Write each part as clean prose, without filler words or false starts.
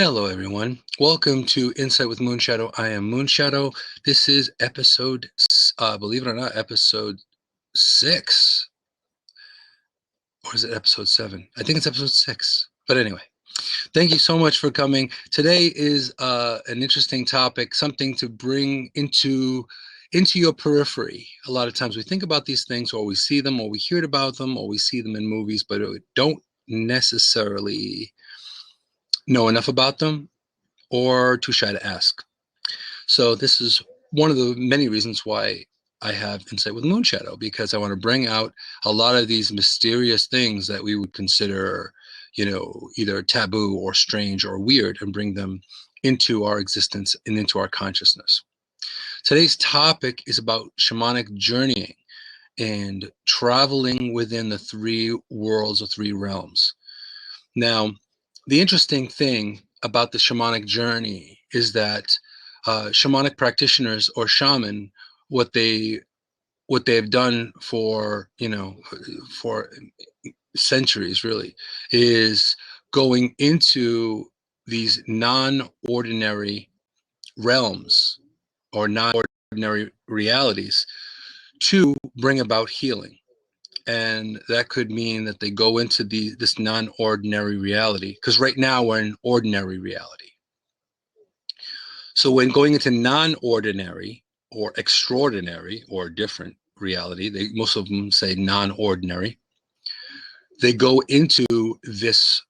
Hello, everyone. Welcome to Insight with Moonshadow. I am Moonshadow. This is episode, believe it or not, episode 6. Or is it episode 7? I think it's episode 6. But anyway, thank you so much for coming. Today is an interesting topic, something to bring into your periphery. A lot of times we think about these things, or we see them, or we hear about them, or we see them in movies, but we don't necessarily know enough about them or too shy to ask. So this is one of the many reasons why I have Insight with Moonshadow, because I want to bring out a lot of these mysterious things that we would consider, either taboo or strange or weird, and bring them into our existence and into our consciousness. Today's topic is about shamanic journeying and traveling within the three worlds or three realms. Now, the interesting thing about the shamanic journey is that shamanic practitioners or shaman, what they have done for centuries really, is going into these non-ordinary realms or non-ordinary realities to bring about healing. And that could mean that they go into this non-ordinary reality, because right now we're in ordinary reality. So when going into non-ordinary or extraordinary or different reality, most of them say non-ordinary, they go into this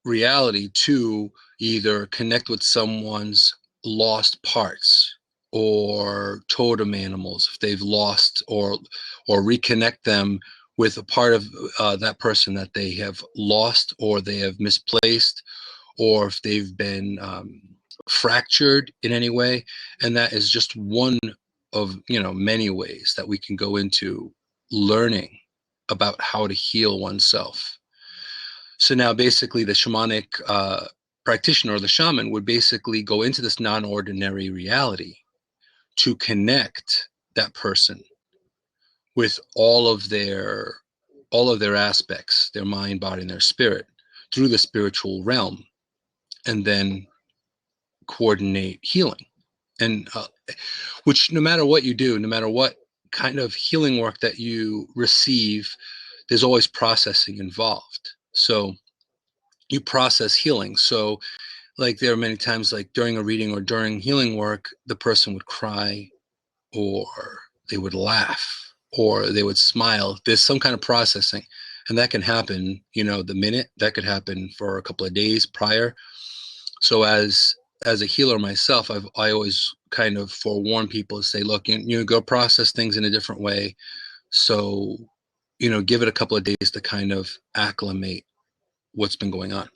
reality to either connect with someone's lost parts or totem animals if they've lost, or reconnect them with a part of that person that they have lost or they have misplaced, or if they've been fractured in any way. And that is just one of many ways that we can go into learning about how to heal oneself. So now basically the shamanic practitioner or the shaman would basically go into this non-ordinary reality to connect that person with all of their aspects, their mind, body, and their spirit, through the spiritual realm, and then coordinate healing. And which, no matter what you do, no matter what kind of healing work that you receive, there's always processing involved. So you process healing. So like there are many times, like during a reading or during healing work, the person would cry, or they would laugh, or they would smile. There's some kind of processing, and that can happen, the minute. That could happen for a couple of days prior. So as a healer myself, I always kind of forewarn people to say, look, you go process things in a different way. So, give it a couple of days to kind of acclimate what's been going on.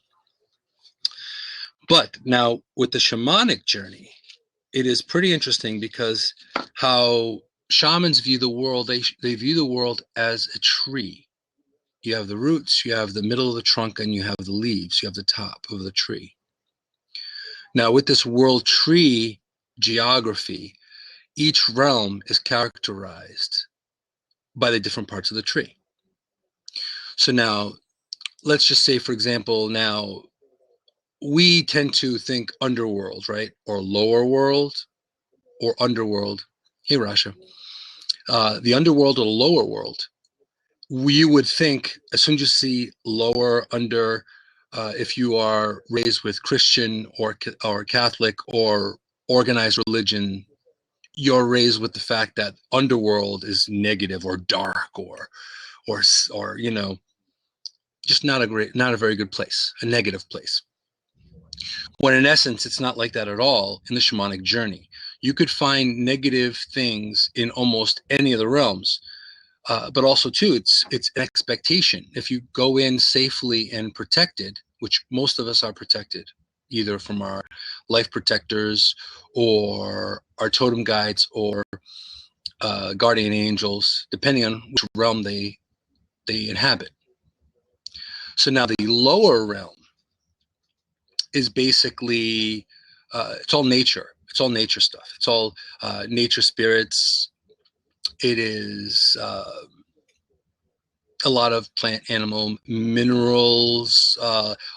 But now with the shamanic journey, it is pretty interesting, because how shamans view the world, they view the world as a tree. You have the roots, you have the middle of the trunk, and you have the leaves, you have the top of the tree. Now, with this world tree geography, each realm is characterized by the different parts of the tree. So now, let's just say, for example, now we tend to think underworld, right? Or lower world or underworld. Hey, Rasha. The underworld or the lower world. We would think, as soon as you see lower, under, if you are raised with Christian or Catholic or organized religion, you're raised with the fact that underworld is negative or dark or just not a very good place, a negative place. When in essence, it's not like that at all in the shamanic journey. You could find negative things in almost any of the realms. But also, too, it's an expectation. If you go in safely and protected, which most of us are protected, either from our life protectors or our totem guides or guardian angels, depending on which realm they inhabit. So now the lower realm is basically, it's all nature. It's all nature stuff. It's all nature spirits. It is a lot of plant, animal, minerals,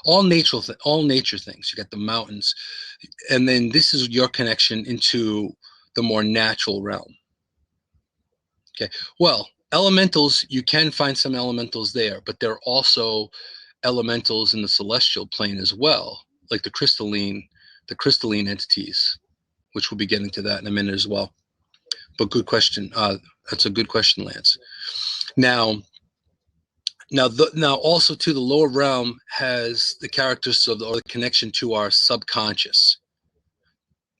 all nature things. You got the mountains, and then this is your connection into the more natural realm. Okay, well, elementals, you can find some elementals there, but there are also elementals in the celestial plane as well, like the crystalline entities, which we'll be getting to that in a minute as well. But good question. That's a good question, Lance. Now also too, the lower realm has the characteristics of or the connection to our subconscious.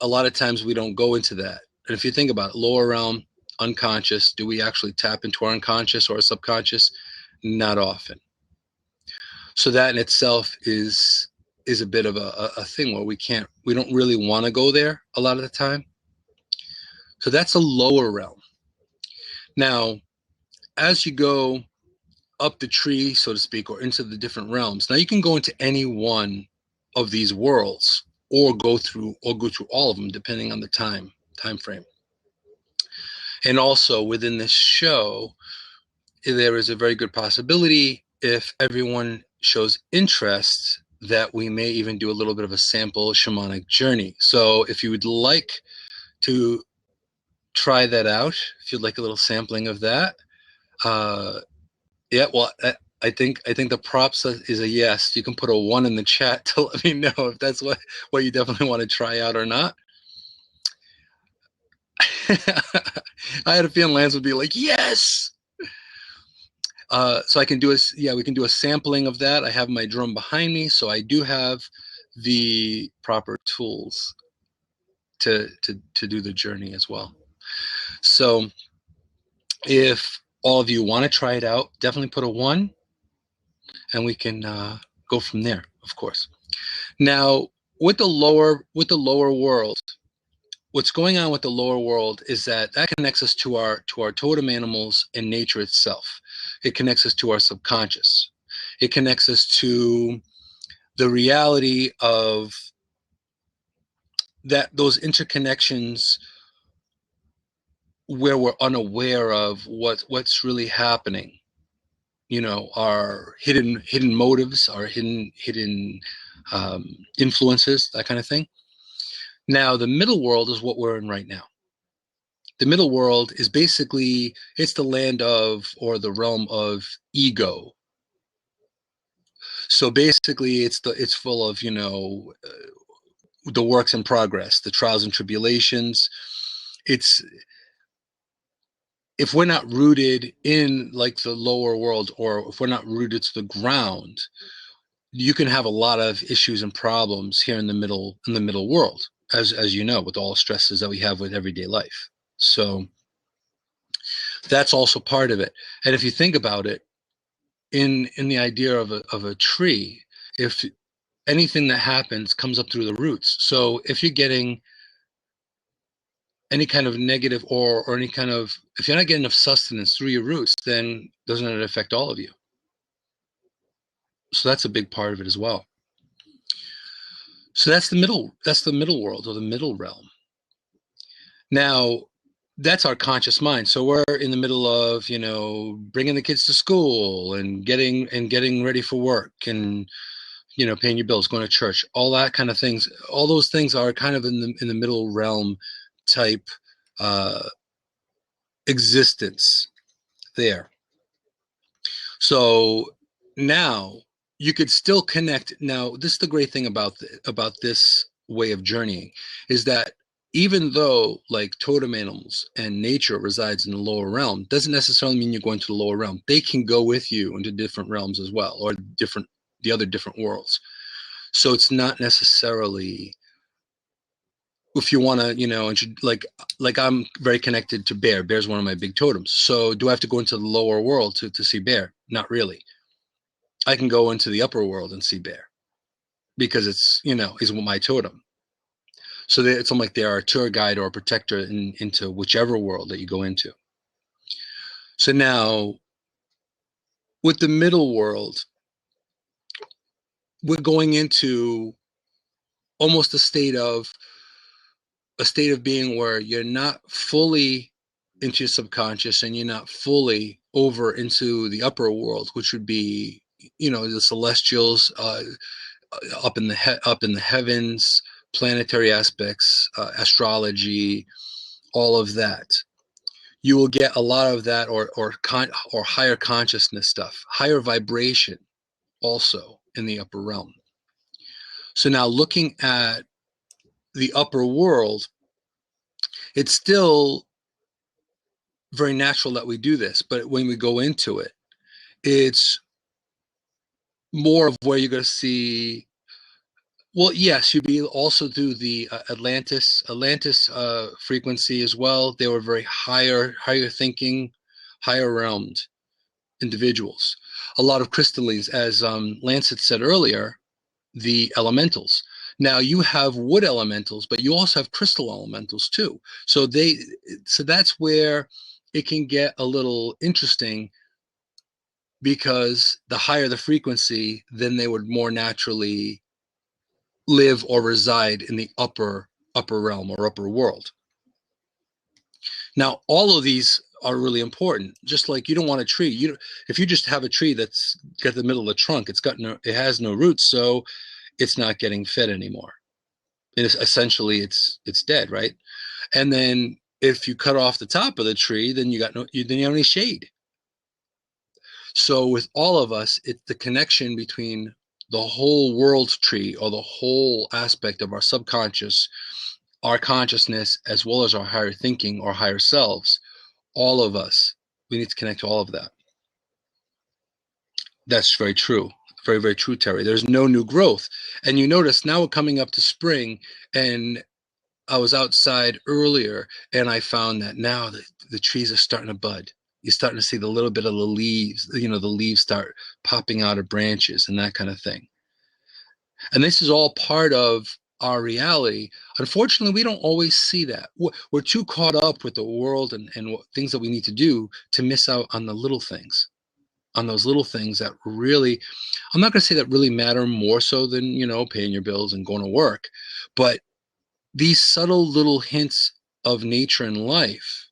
A lot of times we don't go into that. And if you think about it, lower realm, unconscious, do we actually tap into our unconscious or our subconscious? Not often. So that in itself is a bit of a thing where we don't really want to go there a lot of the time. So that's a lower realm. Now, as you go up the tree, so to speak, or into the different realms, now you can go into any one of these worlds or go through all of them, depending on the time frame. And also within this show, there is a very good possibility, if everyone shows interest, that we may even do a little bit of a sample shamanic journey. So if you would like to try that out, if you'd like a little sampling of that, yeah, well, I think the props is a yes. You can put a 1 in the chat to let me know if that's what you definitely want to try out or not. I had a feeling Lance would be like, yes. So I can do we can do a sampling of that. I have my drum behind me, so I do have the proper tools to do the journey as well. So if all of you want to try it out, definitely put a 1, and we can go from there, of course. Now, with the lower world, what's going on with the lower world is that connects us to our totem animals and nature itself. It connects us to our subconscious. It connects us to the reality of those interconnections where we're unaware of what's really happening. You know, our hidden motives, our hidden influences, that kind of thing. Now, the middle world is what we're in right now. The middle world is basically, it's the land of, or the realm of, ego. So basically, it's full of, you know, the works in progress, the trials and tribulations. If we're not rooted in like the lower world, or if we're not rooted to the ground, you can have a lot of issues and problems here in the middle world, as you know, with all the stresses that we have with everyday life. So that's also part of it. And if you think about it, in the idea of a tree, if anything that happens comes up through the roots. So if you're getting any kind of negative or any kind of, if you're not getting enough sustenance through your roots, then doesn't it affect all of you? So that's a big part of it as well. So that's the middle world, or the middle realm. Now, that's our conscious mind. So we're in the middle of, you know, bringing the kids to school and getting ready for work, and, you know, paying your bills, going to church, all that kind of things. All those things are kind of in the middle realm type existence there. So now you could still connect. Now, this is the great thing about this way of journeying, is that even though like totem animals and nature resides in the lower realm, doesn't necessarily mean you're going to the lower realm. They can go with you into different realms as well, or the other different worlds. So it's not necessarily, if you want to, you know, like I'm very connected to bear. Bear's one of my big totems. So do I have to go into the lower world to see bear? Not really. I can go into the upper world and see bear, because it's, you know, he's my totem. So it's almost like they are a tour guide or a protector into whichever world that you go into. So now, with the middle world, we're going into almost a state of being where you're not fully into your subconscious, and you're not fully over into the upper world, which would be, the celestials, up in the heavens, planetary aspects, astrology, all of that. You will get a lot of that, or higher consciousness stuff, higher vibration, also in the upper realm. So now, looking at the upper world, it's still very natural that we do this, but when we go into it, it's more of where you're going to see. Well, yes, you'd be also do the Atlantis frequency as well. They were very higher thinking, higher realmed individuals. A lot of crystallines, as Lance had said earlier, the elementals. Now you have wood elementals, but you also have crystal elementals too. So that's where it can get a little interesting, because the higher the frequency, then they would more naturally live or reside in the upper realm or upper world. Now, all of these are really important. Just like you don't want a tree. If you just have a tree that's got the middle of the trunk, it has no roots, so it's not getting fed anymore. Essentially, it's dead, right? And then if you cut off the top of the tree, then you don't have any shade. So with all of us, it's the connection between the whole world tree, or the whole aspect of our subconscious, our consciousness, as well as our higher thinking or higher selves. All of us, we need to connect to all of that. That's very true. Very, very true, Terry. There's no new growth. And you notice now we're coming up to spring, and I was outside earlier and I found that now the trees are starting to bud. You're starting to see the little bit of the leaves, the leaves start popping out of branches and that kind of thing. And this is all part of our reality. Unfortunately, we don't always see that. We're too caught up with the world and things that we need to do to miss out on the little things, on those little things that really, I'm not going to say that really matter more so than, paying your bills and going to work, but these subtle little hints of nature and life,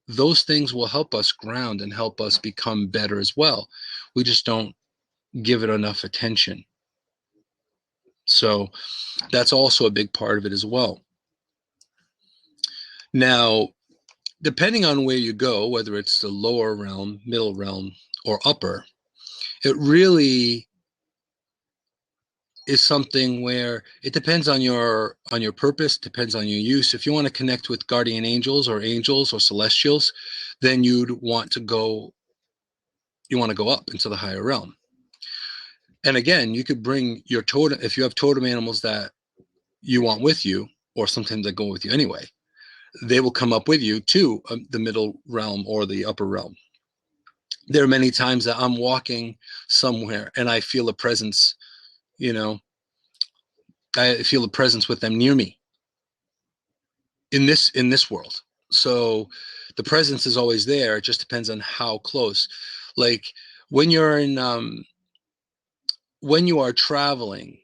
those things will help us ground and help us become better as well. We just don't give it enough attention. So that's also a big part of it as well. Now, depending on where you go, whether it's the lower realm, middle realm, or upper, it really is something where it depends on your purpose, depends on your use. If you want to connect with guardian angels or celestials, then you'd want to go up into the higher realm. And again, you could bring your totem, if you have totem animals that you want with you, or sometimes they go with you anyway, they will come up with you to the middle realm or the upper realm. There are many times that I'm walking somewhere and I feel a presence, I feel a presence with them near me in this world. So the presence is always there. It just depends on how close. Like when you're when you are traveling,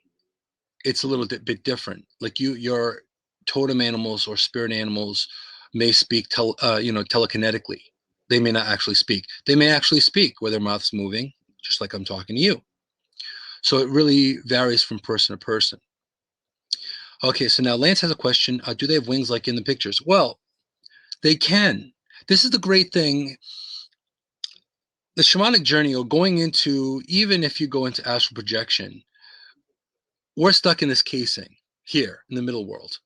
it's a little bit different. Like your totem animals or spirit animals may speak telekinetically. They may not actually speak. They may actually speak where their mouth's moving, just like I'm talking to you. So it really varies from person to person. Okay, so now Lance has a question. Do they have wings like in the pictures? Well, they can. This is the great thing. The shamanic journey, or going into, even if you go into astral projection, we're stuck in this casing here in the middle world.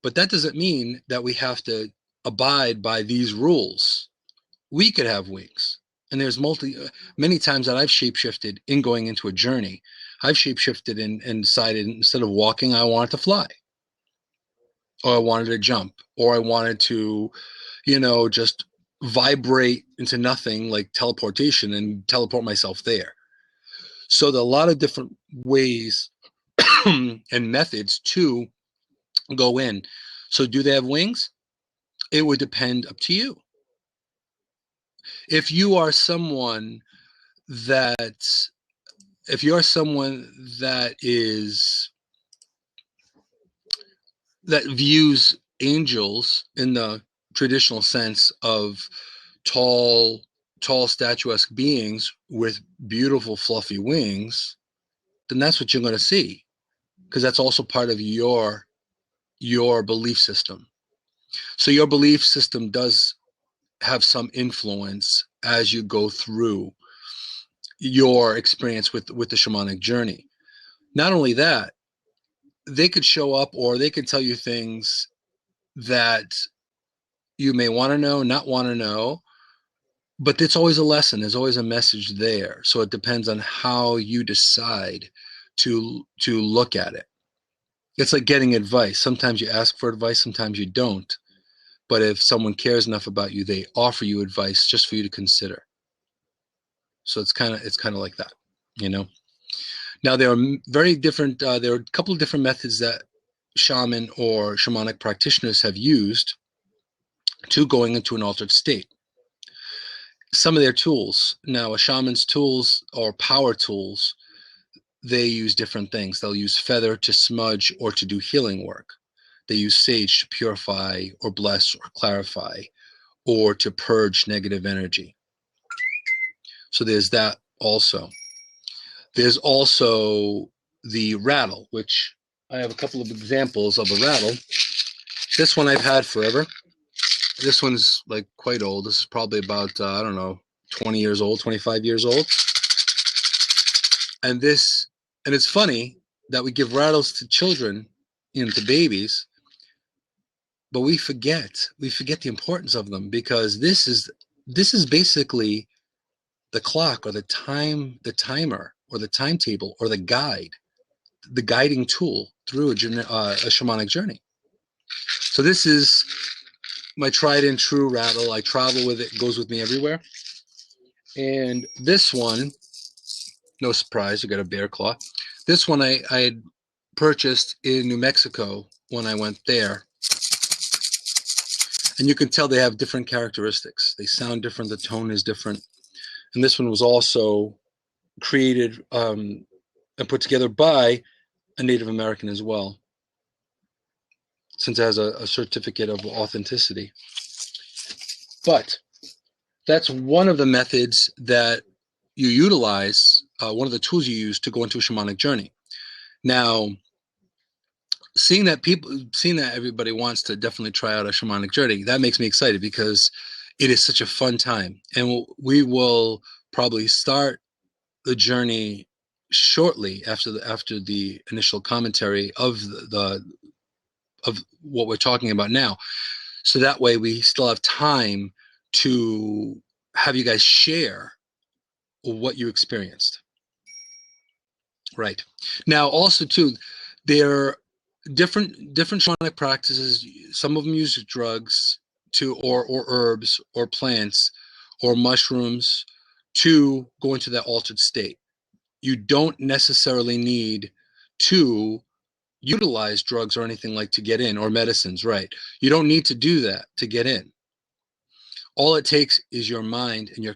But that doesn't mean that we have to abide by these rules. We could have wings. And there's many times that I've shapeshifted in going into a journey. I've shapeshifted and decided, instead of walking, I wanted to fly. Or I wanted to jump. Or I wanted to, just vibrate into nothing, like teleportation, and teleport myself there. So there are a lot of different ways and methods to go in. So do they have wings? It would depend up to you. If you are someone that views angels in the traditional sense of tall, tall, statuesque beings with beautiful, fluffy wings, then that's what you're going to see, because that's also part of your belief system. So your belief system does have some influence as you go through your experience with the shamanic journey. Not only that, they could show up or they could tell you things that you may want to know, not want to know, but it's always a lesson. There's always a message there. So it depends on how you decide to look at it. It's like getting advice. Sometimes you ask for advice, sometimes you don't. But if someone cares enough about you, they offer you advice just for you to consider. So it's kind of like that, you know. Now there are very different. There are a couple of different methods that shaman or shamanic practitioners have used to going into an altered state. Some of their tools. Now, a shaman's tools or power tools, they use different things. They'll use feather to smudge or to do healing work. They use sage to purify or bless or clarify or to purge negative energy. So there's that also. There's also the rattle, which I have a couple of examples of a rattle. This one I've had forever. This one's like quite old. This is probably about, I don't know, 20 years old, 25 years old. And it's funny that we give rattles to children, you know, to babies, but we forget the importance of them, because this is basically the clock or the timer or the timetable or the guiding tool through a shamanic journey. So this is my tried and true rattle. I travel with it. It goes with me everywhere. And this one, no surprise, you got a bear claw. This one I had purchased in New Mexico when I went there. And you can tell they have different characteristics. They sound different. The tone is different. And this one was also created and put together by a Native American as well, since it has a certificate of authenticity. But that's one of the methods that you utilize, one of the tools you use to go into a shamanic journey. Now, seeing that everybody wants to definitely try out a shamanic journey, that makes me excited, because it is such a fun time. And we will probably start the journey shortly after the initial commentary of of what we're talking about now. So that way we still have time to have you guys share what you experienced. Right. Now, also too, there are different shamanic practices. Some of them use drugs or herbs or plants or mushrooms to go into that altered state. You don't necessarily need to utilize drugs or anything like to get in, or medicines, right? You don't need to do that to get in. All it takes is your mind and your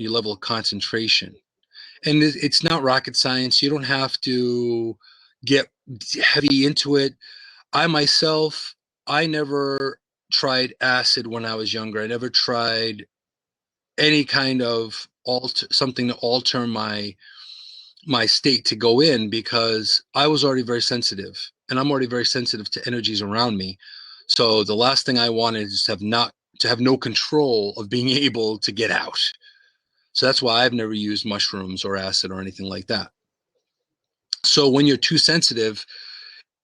level of concentration. And it's not rocket science. You don't have to get heavy into it. I myself, I never tried acid when I was younger. I never tried any kind of something to alter my state to go in, because I was already very sensitive, and I'm already very sensitive to energies around me. So the last thing I wanted is to have no control of being able to get out. So that's why I've never used mushrooms or acid or anything like that. So when you're too sensitive,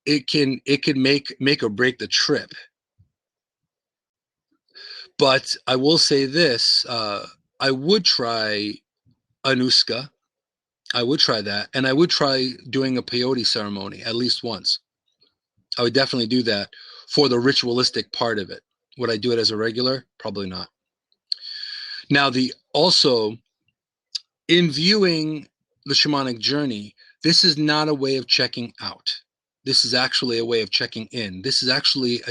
it can make or break the trip. But I will say this, I would try Anuska. I would try that. And I would try doing a peyote ceremony at least once. I would definitely do that for the ritualistic part of it. Would I do it as a regular? Probably not. Now, also, in viewing the shamanic journey, this is not a way of checking out. This is actually a way of checking in. This is actually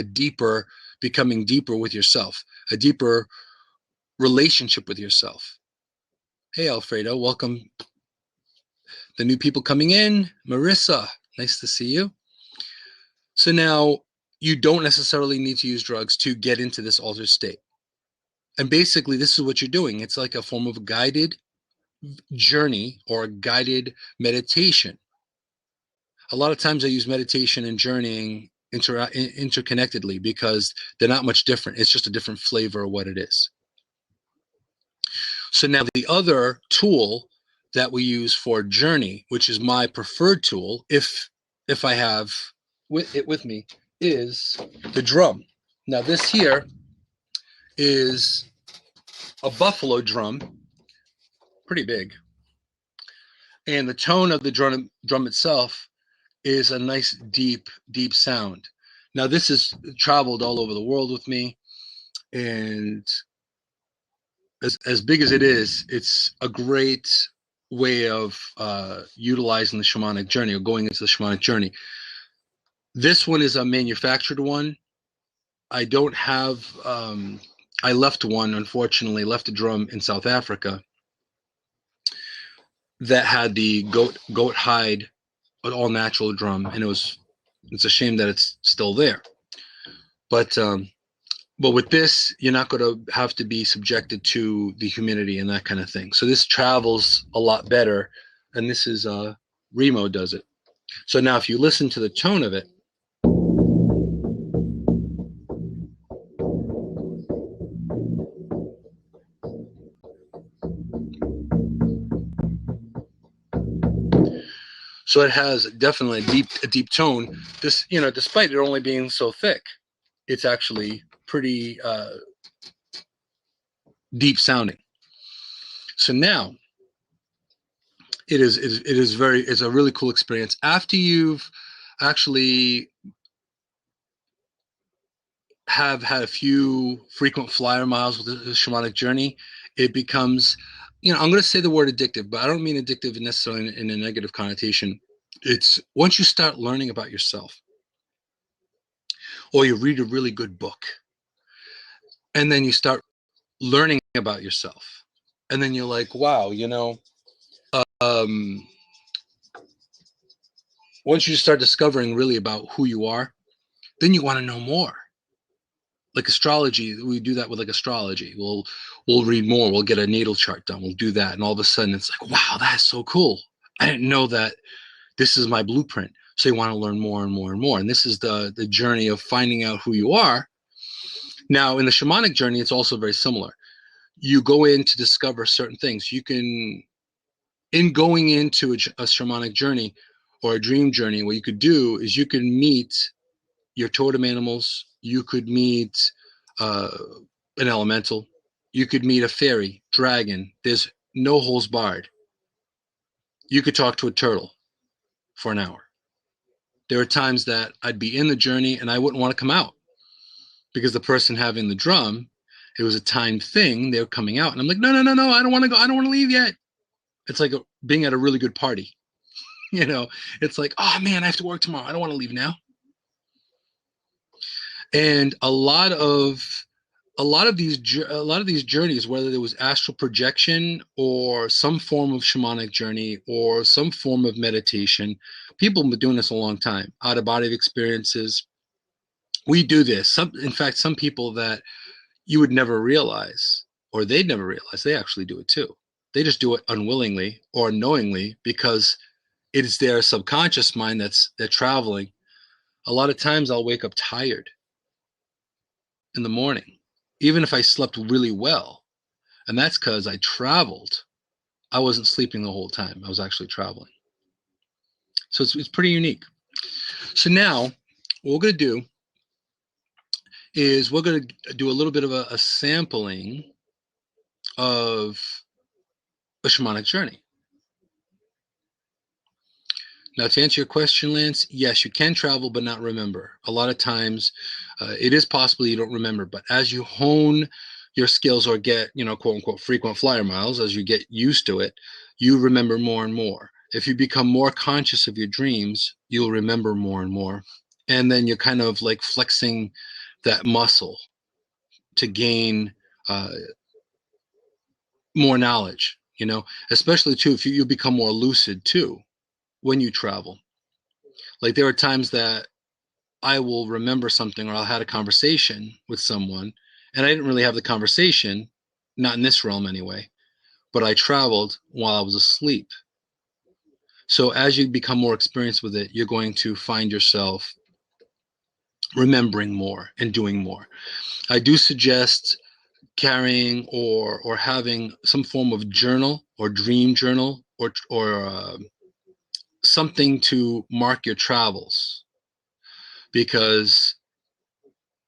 becoming deeper with yourself, a deeper relationship with yourself. Hey, Alfredo, welcome. The new people coming in, Marissa, nice to see you. So now you don't necessarily need to use drugs to get into this altered state. And basically, this is what you're doing. It's like a form of guided journey or a guided meditation. A lot of times I use meditation and journeying interconnectedly because they're not much different. It's just a different flavor of what it is. So now the other tool that we use for journey, which is my preferred tool, if I have it with me, is the drum. Now this here is a buffalo drum, pretty big. And the tone of the drum itself is a nice deep sound. Now this has traveled all over the world with me, and as big as it is, it's a great way of utilizing the shamanic journey or going into the shamanic journey. This one is a manufactured one. I don't have I left one, unfortunately, left a drum in South Africa that had the goat hide, an all natural drum, and it's a shame that it's still there. But with this, you're not going to have to be subjected to the humidity and that kind of thing. So this travels a lot better, and this is Remo does it. So now if you listen to the tone of it, so it has definitely a deep tone. This, despite it only being so thick, it's actually pretty deep sounding. So now it's a really cool experience. After you've actually have had a few frequent flyer miles with the shamanic journey, it becomes, I'm going to say the word addictive, but I don't mean addictive necessarily in a negative connotation. It's once you start learning about yourself, or you read a really good book, and then you start learning about yourself, and then you're like, wow, once you start discovering really about who you are, then you want to know more. Like astrology, we do that with like astrology. We'll read more. We'll get a natal chart done. We'll do that, and all of a sudden it's like, wow, that's so cool. I didn't know that this is my blueprint. So you want to learn more and more and more. And this is the journey of finding out who you are. Now, in the shamanic journey, it's also very similar. You go in to discover certain things. You can, in going into a shamanic journey or a dream journey, what you could do is you can meet your totem animals. You could meet an elemental. You could meet a fairy, dragon. There's no holes barred. You could talk to a turtle for an hour. There are times that I'd be in the journey and I wouldn't want to come out because the person having the drum, it was a timed thing. They were coming out, and I'm like, no, I don't want to go. I don't want to leave yet. It's like being at a really good party. It's like, oh man, I have to work tomorrow. I don't want to leave now. And a lot of these journeys, whether there was astral projection or some form of shamanic journey or some form of meditation, people have been doing this a long time. Out of body experiences, we do this. In fact, some people that you would never realize, or they'd never realize, they actually do it too. They just do it unwillingly or unknowingly because it is their subconscious mind they're traveling. A lot of times I'll wake up tired in the morning, even if I slept really well. And that's because I traveled. I wasn't sleeping the whole time. I was actually traveling. So it's pretty unique. So now what we're going to do is we're going to do a little bit of a sampling of a shamanic journey. Now, to answer your question, Lance, yes, you can travel but not remember. A lot of times it is possible you don't remember, but as you hone your skills or get, quote unquote, frequent flyer miles, as you get used to it, you remember more and more. If you become more conscious of your dreams, you'll remember more and more. And then you're kind of like flexing that muscle to gain more knowledge, especially too, if you become more lucid too when you travel. Like there are times that I will remember something, or I'll had a conversation with someone And I didn't really have the conversation, not in this realm anyway, but I traveled while I was asleep. So as you become more experienced with it, you're going to find yourself remembering more and doing more. I do suggest carrying or having some form of journal or dream journal or something to mark your travels, because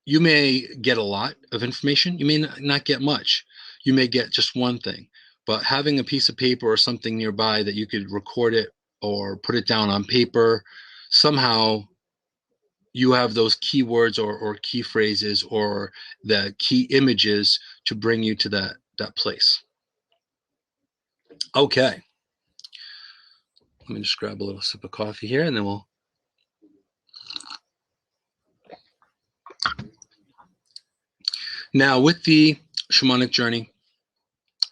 you may get a lot of information, you may not get much, you may get just one thing, but having a piece of paper or something nearby that you could record it or put it down on paper, somehow you have those keywords or key phrases or the key images to bring you to that place. Okay. Let me just grab a little sip of coffee here and then we'll. Now with the shamanic journey,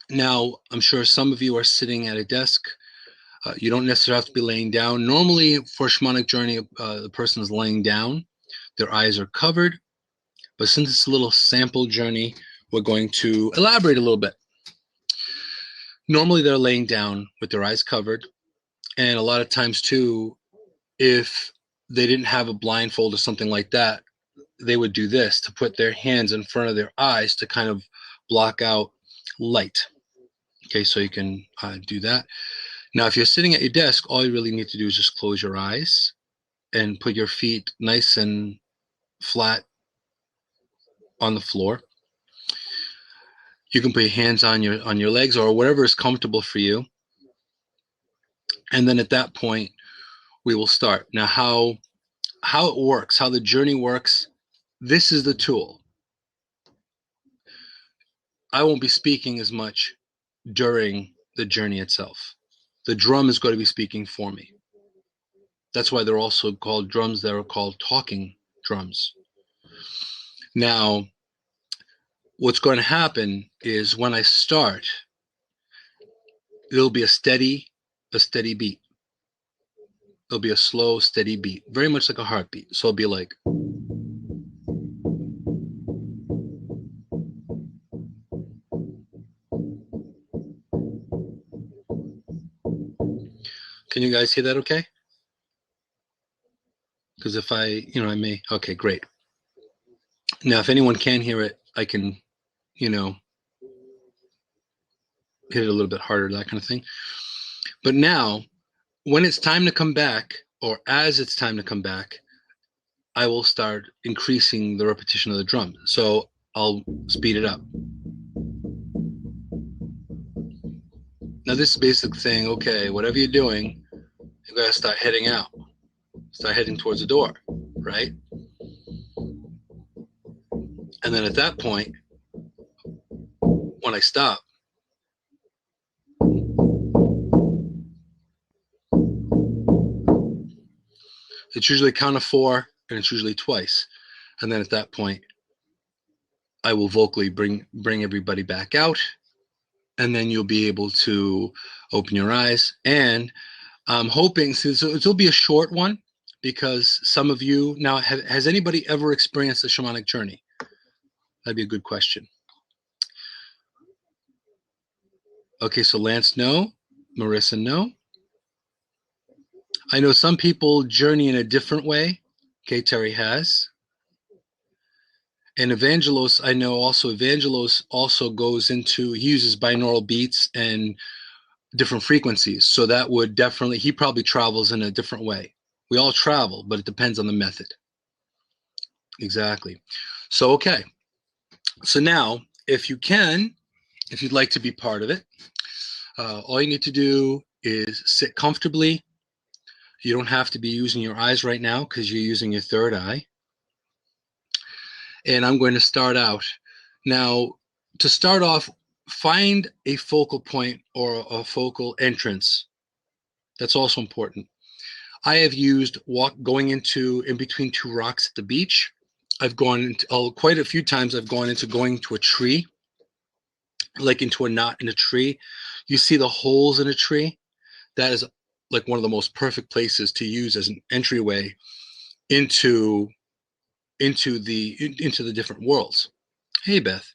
now I'm sure some of you are sitting at a desk. You don't necessarily have to be laying down. Normally for a shamanic journey, the person is laying down, their eyes are covered, but since it's a little sample journey, we're going to elaborate a little bit. Normally they're laying down with their eyes covered, and a lot of times too, if they didn't have a blindfold or something like that, they would do this to put their hands in front of their eyes to kind of block out light. Okay, so you can do that. Now, if you're sitting at your desk, all you really need to do is just close your eyes and put your feet nice and flat on the floor. You can put your hands on your legs or whatever is comfortable for you. And then at that point, we will start. Now, how it works, how the journey works, this is the tool. I won't be speaking as much during the journey itself. The drum is going to be speaking for me. That's why they're also called drums. They're called talking drums. Now, what's going to happen is when I start, there'll be a steady beat. It'll be a slow, steady beat, very much like a heartbeat. So it'll be like. Can you guys hear that okay? Because if I may, okay, great. Now, if anyone can hear it, I can, hit it a little bit harder, that kind of thing. But now, when it's time to come back, or as it's time to come back, I will start increasing the repetition of the drum. So I'll speed it up. Now, this basic thing, okay, whatever you're doing, you gotta start heading out. Start heading towards the door, right? And then at that point, when I stop, it's usually a count of 4, and it's usually twice. And then at that point, I will vocally bring everybody back out, and then you'll be able to open your eyes. And I'm hoping, so it'll be a short one, because some of you, now, has anybody ever experienced a shamanic journey? That'd be a good question. Okay, so Lance, no. Marissa, no. I know some people journey in a different way. Okay, Terry has. And Evangelos, I know also Evangelos also goes into, he uses binaural beats and different frequencies. So that would definitely, he probably travels in a different way. We all travel, but it depends on the method. Exactly. So, okay. So now, if you'd like to be part of it, all you need to do is sit comfortably. You don't have to be using your eyes right now because you're using your third eye. And I'm going to start out. Now, to start off, find a focal point or a focal entrance. That's also important. I have used going in between 2 rocks at the beach. I've gone into, quite a few times I've gone into going to a tree, like into a knot in a tree. You see the holes in a tree? That is like one of the most perfect places to use as an entryway into the different worlds. Hey, Beth.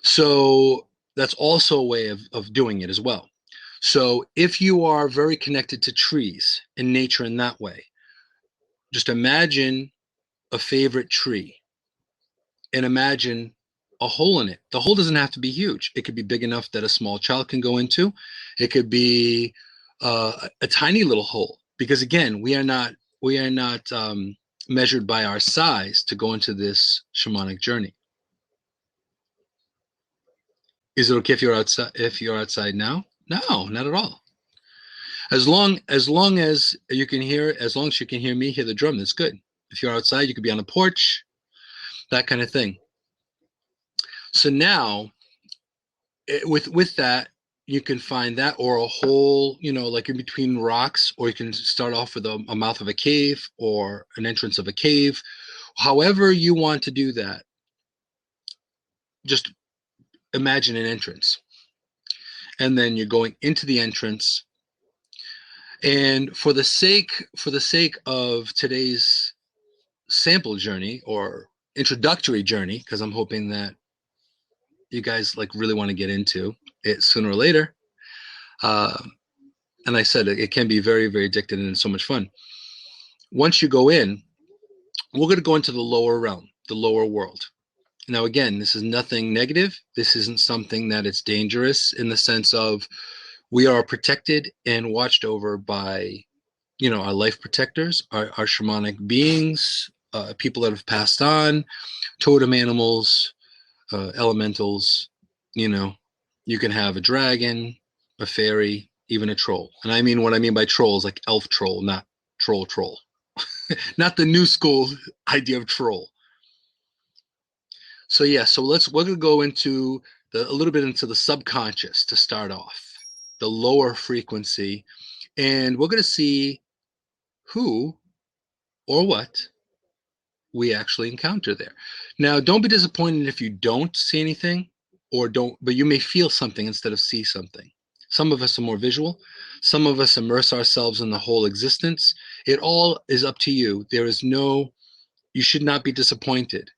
So that's also a way of doing it as well. So if you are very connected to trees and nature in that way, just imagine a favorite tree and imagine a hole in it. The hole doesn't have to be huge. It could be big enough that a small child can go into. It could be a tiny little hole, because again, we are not measured by our size to go into this shamanic journey. Is it okay if you're outside? If you're outside now? No, not at all. As long as you can hear, as long as you can hear me, hear the drum, that's good. If you're outside, you could be on a porch, that kind of thing. So now, with that, you can find that, or a hole, like in between rocks, or you can start off with a mouth of a cave or an entrance of a cave. However you want to do that, just imagine an entrance, and then you're going into the entrance. And for the sake of today's sample journey or introductory journey, because I'm hoping that you guys like really want to get into it sooner or later. And I said it can be very, very addictive and so much fun. Once you go in, we're going to go into the lower realm, the lower world. Now, again, this is nothing negative. This isn't something that it's dangerous, in the sense of we are protected and watched over by, our life protectors, our shamanic beings, people that have passed on, totem animals, elementals. You can have a dragon, a fairy, even a troll. And I mean, what I mean by troll is like elf troll, not troll. Not the new school idea of troll. So yeah, we're gonna go into a little bit into the subconscious to start off, the lower frequency, and we're gonna see who or what we actually encounter there. Now, don't be disappointed if you don't see anything, but you may feel something instead of see something. Some of us are more visual. Some of us immerse ourselves in the whole existence. It all is up to you. You should not be disappointed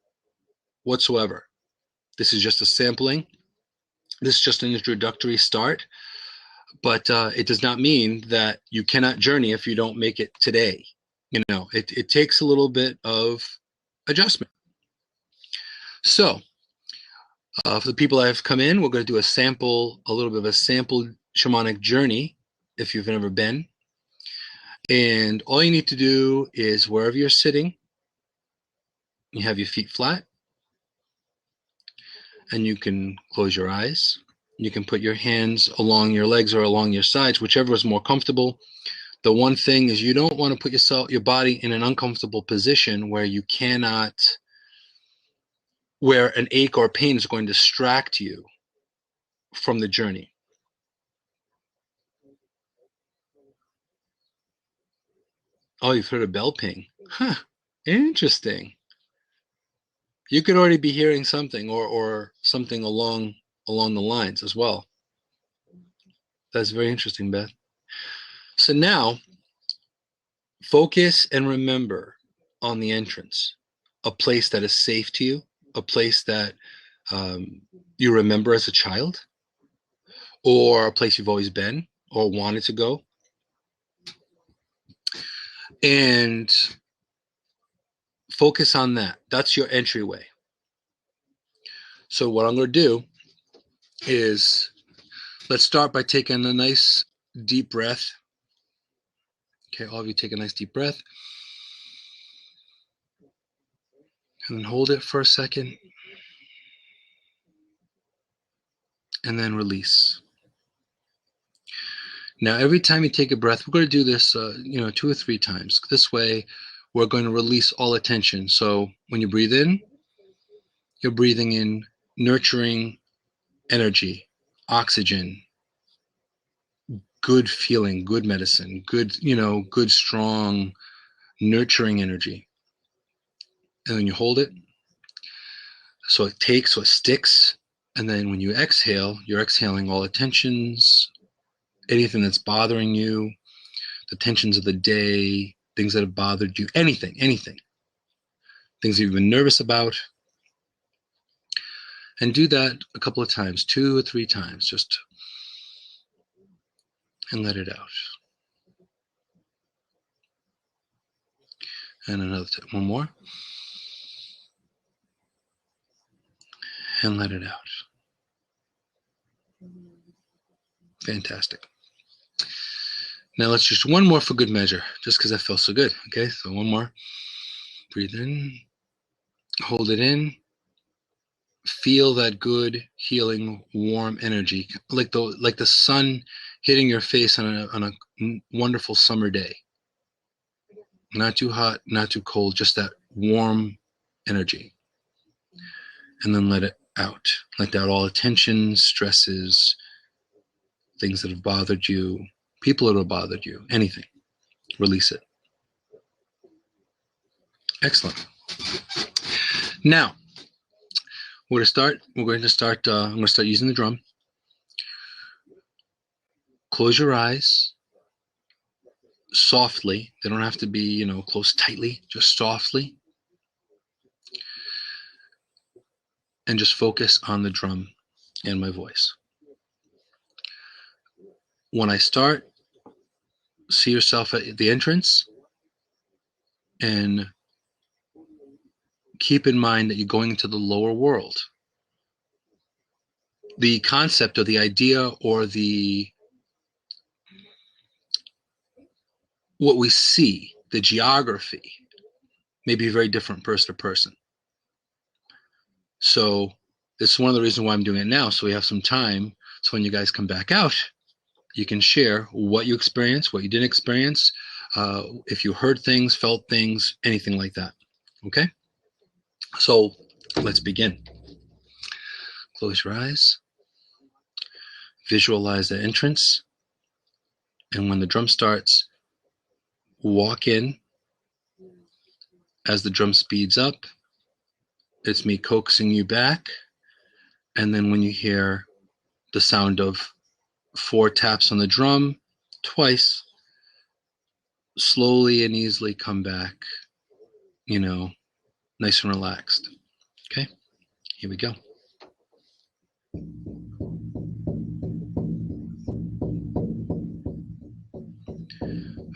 whatsoever. This is just a sampling. This is just an introductory start, but it does not mean that you cannot journey if you don't make it today. It takes a little bit of adjustment. So, for the people that have come in, we're going to do a little bit of a sample shamanic journey if you've never been. And all you need to do is, wherever you're sitting, you have your feet flat, and you can close your eyes. You can put your hands along your legs or along your sides, whichever is more comfortable. The one thing is, you don't want to put your body in an uncomfortable position where an ache or pain is going to distract you from the journey. Oh, you've heard a bell ping. Huh. Interesting. You could already be hearing something, or something along the lines as well. That's very interesting, Beth. So now, focus and remember on the entrance, a place that is safe to you, a place that you remember as a child, or a place you've always been or wanted to go. And focus on that. That's your entryway. So what I'm going to do is, let's start by taking a nice deep breath. Okay, all of you take a nice deep breath. And then hold it for a second. And then release. Now, every time you take a breath, we're going to do this 2 or 3 times. This way, we're going to release all attention. So when you breathe in, you're breathing in nurturing energy, oxygen, good feeling, good medicine, good strong, nurturing energy. And then you hold it. So it sticks. And then when you exhale, you're exhaling all tensions, anything that's bothering you, the tensions of the day, things that have bothered you, anything, things you've been nervous about. And do that a couple of times, 2 or 3 times, just, and let it out. And another time, one more. And let it out. Fantastic. Now let's just one more for good measure, just because I felt so good. Okay, so one more. Breathe in, hold it in. Feel that good, healing, warm energy, like the sun hitting your face on a wonderful summer day. Not too hot, not too cold, just that warm energy. And then let it out. Let out all the tensions, stresses, things that have bothered you, people that have bothered you, anything. Release it. Excellent. Now, we're going to start. I'm going to start using the drum. Close your eyes softly. They don't have to be, closed tightly, just softly. And just focus on the drum and my voice. When I start, see yourself at the entrance and keep in mind that you're going into the lower world. The concept or the idea or what we see, the geography, may be very different person to person. So it's one of the reasons why I'm doing it now, so we have some time. So when you guys come back out, you can share what you experienced, what you didn't experience, if you heard things, felt things, anything like that. Okay? So let's begin. Close your eyes. Visualize the entrance. And when the drum starts, walk in. As the drum speeds up, it's me coaxing you back. And then when you hear the sound of 4 taps on the drum, twice, slowly and easily come back, nice and relaxed. Okay, here we go.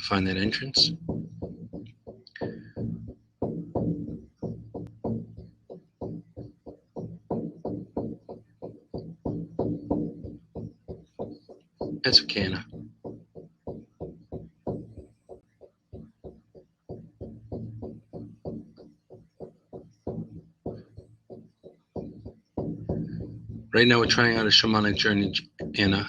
Find that entrance. That's okay, Anna. Right now we're trying out a shamanic journey, Anna.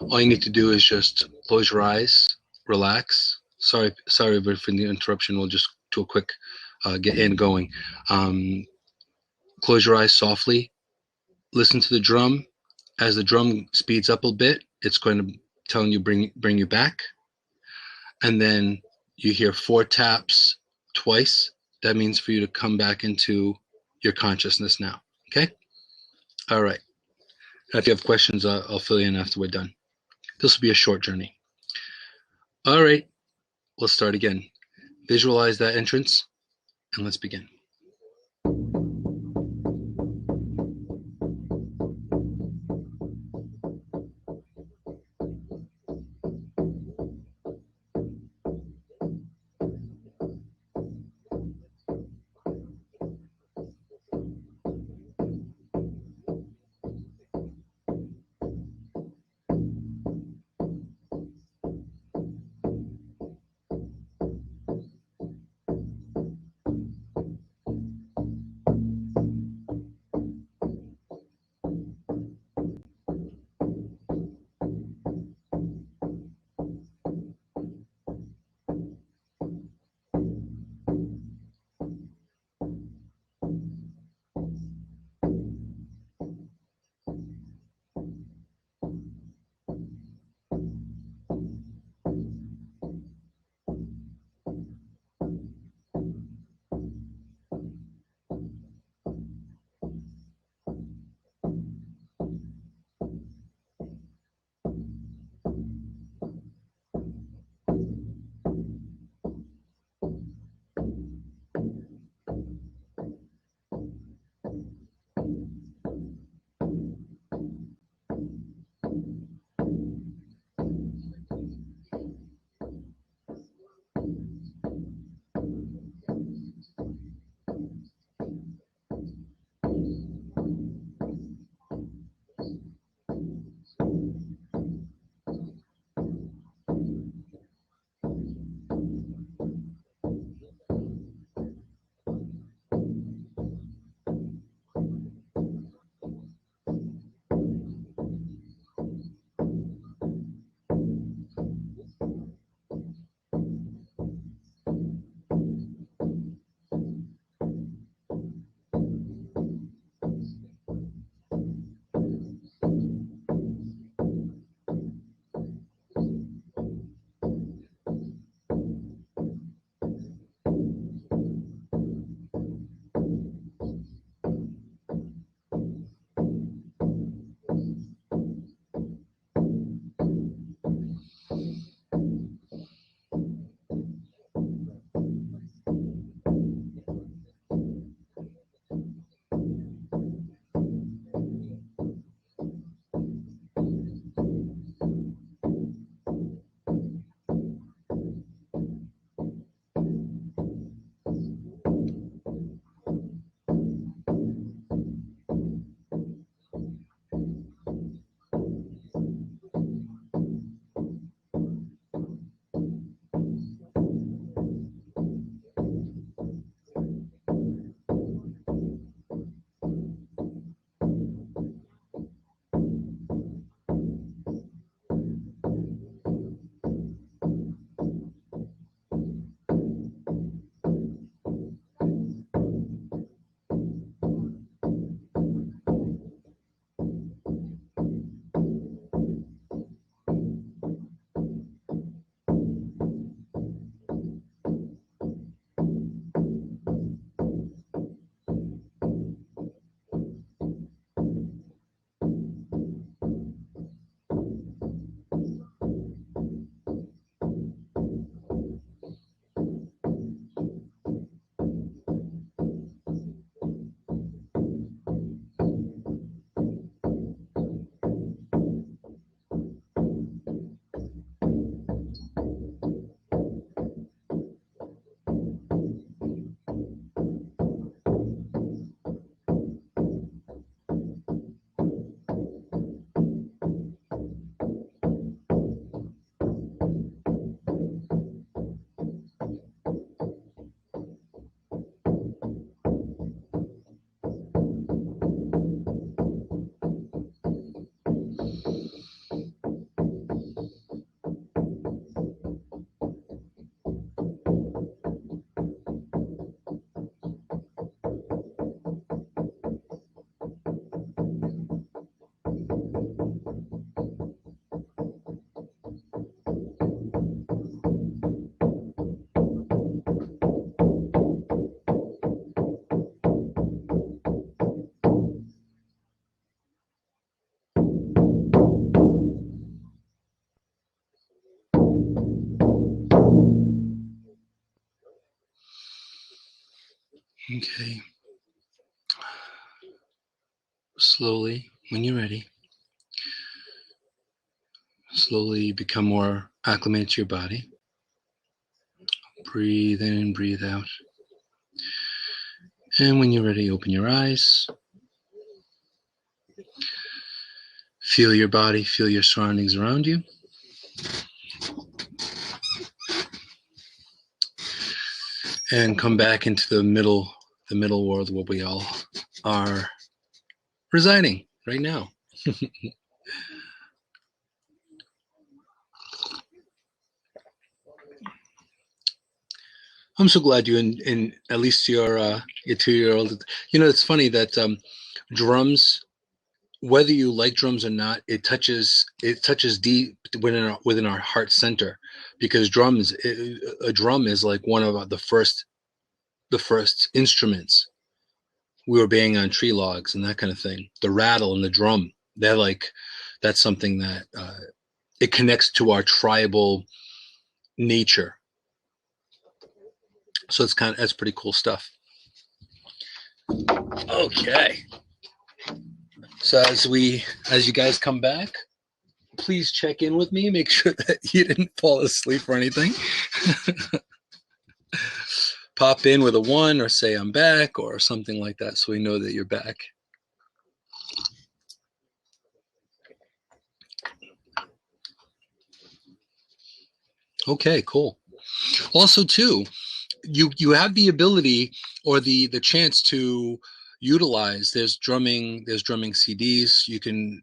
All you need to do is just close your eyes, relax. Sorry for the interruption. We'll just do a quick get in going. Close your eyes softly. Listen to the drum. As the drum speeds up a bit, it's going to tell you bring you back. And then you hear 4 taps twice. That means for you to come back into your consciousness now. Okay? All right. And if you have questions, I'll fill you in after we're done. This will be a short journey. All right. Let's start again. Visualize that entrance, and let's begin. Okay. Slowly, when you're ready, slowly become more acclimated to your body. Breathe in, breathe out. And when you're ready, open your eyes. Feel your body, feel your surroundings around you. And come back into the middle world where we all are residing right now. I'm so glad you and at least your 2-year-old. You know, it's funny that drums, whether you like drums or not, it touches deep within our heart center, because a drum is like one of the first instruments we were banging on tree logs and that kind of thing. The rattle and the drum, that's something that it connects to our tribal nature. So that's pretty cool stuff. Okay. So as you guys come back, please check in with me. Make sure that you didn't fall asleep or anything. Pop in with a 1 or say I'm back or something like that, so we know that you're back. Okay, cool. Also, too, you have the ability or the chance to utilize. There's drumming CDs. You can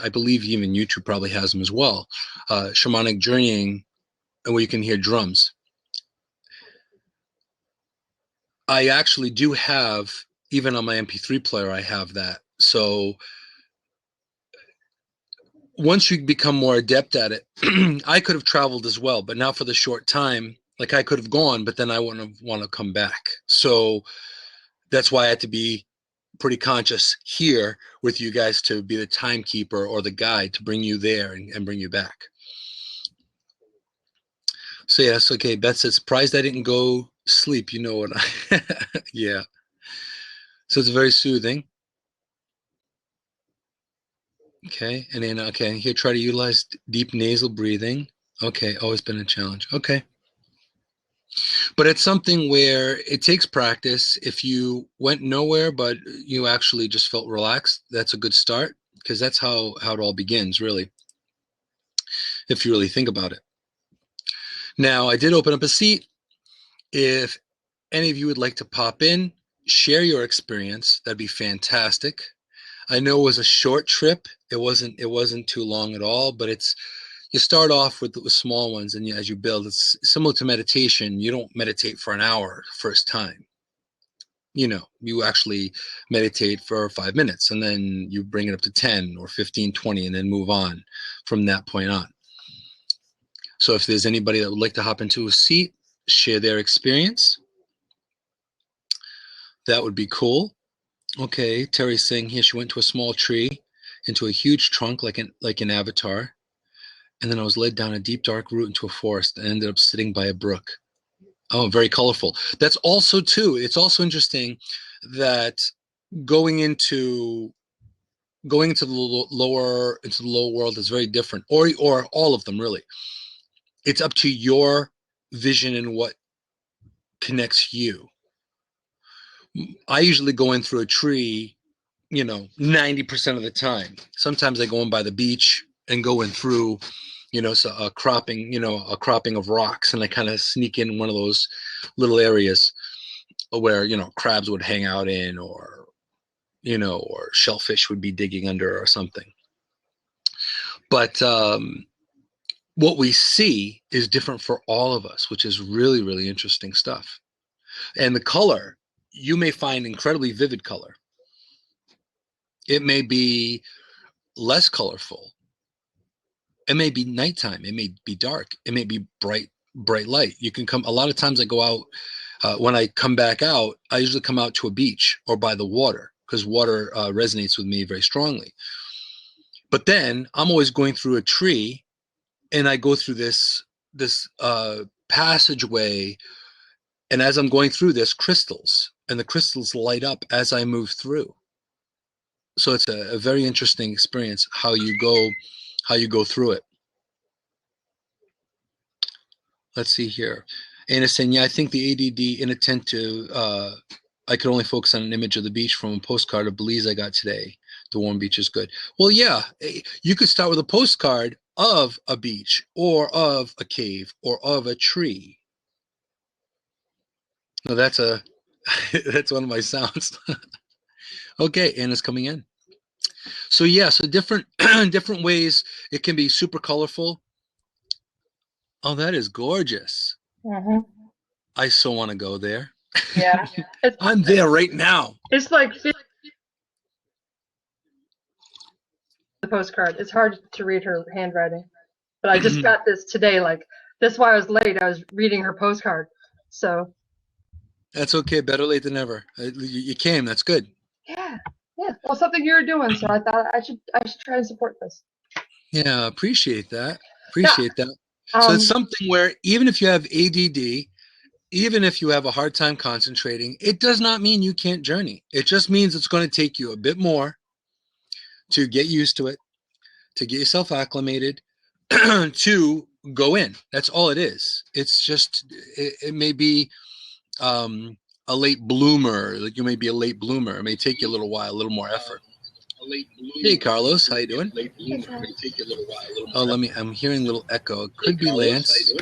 I believe even YouTube probably has them as well. Shamanic journeying, where you can hear drums. I actually do have, even on my MP3 player, I have that. So once you become more adept at it, I could have traveled as well, but now for the short time, like I could have gone, but then I wouldn't have want to come back. So that's why I had to be pretty conscious here with you guys to be the timekeeper or the guide to bring you there and bring you back. So yes, okay. Beth says, surprised I didn't go sleep. You know what? Yeah. So it's very soothing. Okay. And then, okay, here, try to utilize deep nasal breathing. Okay. Always been a challenge. Okay. But it's something where it takes practice. If you went nowhere, but you actually just felt relaxed, that's a good start, because that's how it all begins, really, if you really think about it. Now, I did open up a seat. If any of you would like to pop in, share your experience, that'd be fantastic. I know it was a short trip. It wasn't too long at all, but you start off with the small ones, and as you build, it's similar to meditation. You don't meditate for an hour first time. You actually meditate for 5 minutes, and then you bring it up to 10 or 15, 20, and then move on from that point on. So if there's anybody that would like to hop into a seat, share their experience, that would be cool. Okay, Terry's saying here she went to a small tree, into a huge trunk like an avatar, and then I was led down a deep dark route into a forest and ended up sitting by a brook. Oh, very colorful. That's also too. It's also interesting that going into the lower world is very different, or all of them really. It's up to your vision and what connects you. I usually go in through a tree, 90% of the time. Sometimes I go in by the beach and go in through, a cropping of rocks, and I kind of sneak in one of those little areas where, crabs would hang out in, or shellfish would be digging under or something. But what we see is different for all of us, which is really, really interesting stuff. And the color, you may find incredibly vivid color. It may be less colorful. It may be nighttime. It may be dark. It may be bright light. You can come. A lot of times I go out. When I come back out, I usually come out to a beach or by the water, because water resonates with me very strongly. But then I'm always going through a tree, and I go through this passageway, and as I'm going through this, crystals and the crystals light up as I move through. So it's a very interesting experience how you go through it. Let's see here. Anna's saying, yeah, I think the ADD inattent to I could only focus on an image of the beach from a postcard of Belize I got today. The warm beach is good. Well, yeah, you could start with a postcard of a beach or of a cave or of a tree. No, that's that's one of my sounds. Okay, Anna's coming in. So yeah, so different different ways. It can be super colorful. Oh, that is gorgeous. Mm-hmm. I so want to go there. Yeah. I'm there right now. It's like the postcard. It's hard to read her handwriting. But I just got this today. Like, that's why I was late. I was reading her postcard. So. That's okay. Better late than never. You came. That's good. Yeah. Yeah. Well, something you're doing. So I thought I should try and support this. Yeah. Appreciate that. Appreciate that. So it's something where even if you have ADD, even if you have a hard time concentrating, it does not mean you can't journey. It just means it's going to take you a bit more to get used to it, to get yourself acclimated, to go in. That's all it is. It's just, it may be a late bloomer. Like you may be a late bloomer. It may take you a little while, a little more effort. Hey, Carlos, how you doing? Oh, I'm hearing a little echo. It could be Lance.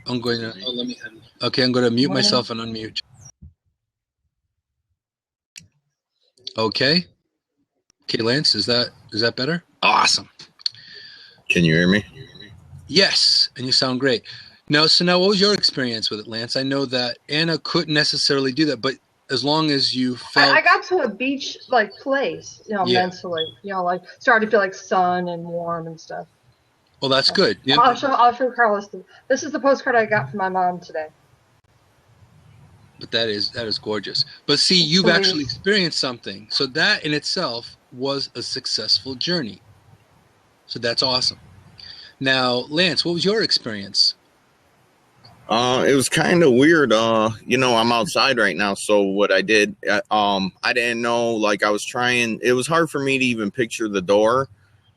I'm going to mute myself and unmute. Okay, Lance, is that better? Awesome. Can you hear me? Yes, and you sound great. Now, what was your experience with it, Lance? I know that Anna couldn't necessarily do that, but as long as you felt... I got to a beach like place, mentally, like started to feel like sun and warm and stuff. Well, that's good. Yeah. I'll show Carlos. This is the postcard I got from my mom today. But that is gorgeous. But see, you've actually experienced something. So that in itself was a successful journey. So that's awesome. Now, Lance, what was your experience? It was kind of weird. I'm outside right now. So what I did, I didn't know, like I was trying, it was hard for me to even picture the door.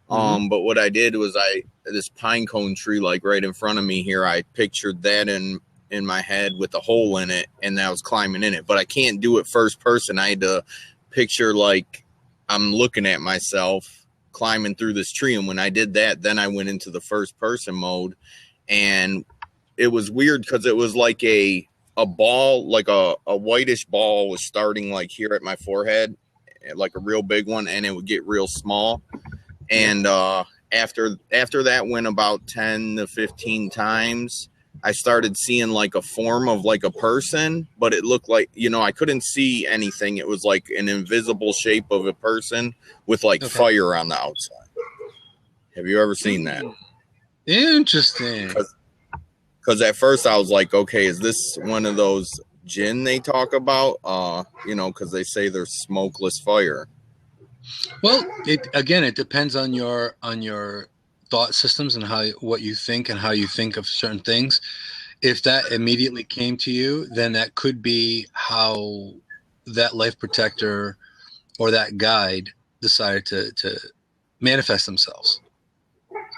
But what I did was this pine cone tree, like right in front of me here, I pictured that in my head with a hole in it, and I was climbing in it. But I can't do it first person. I had to picture like I'm looking at myself climbing through this tree. And when I did that, then I went into the first person mode, and it was weird because it was like a ball, like a whitish ball was starting like here at my forehead, like a real big one, and it would get real small. And after that went about 10 to 15 times, I started seeing like a form of like a person, but it looked like, I couldn't see anything. It was like an invisible shape of a person with like fire on the outside. Have you ever seen that? Interesting. Because at first I was like, okay, is this one of those jinn they talk about? Because they say there's smokeless fire. Well, it depends on your thought systems and what you think and how you think of certain things. If that immediately came to you, then that could be how that life protector or that guide decided to manifest themselves.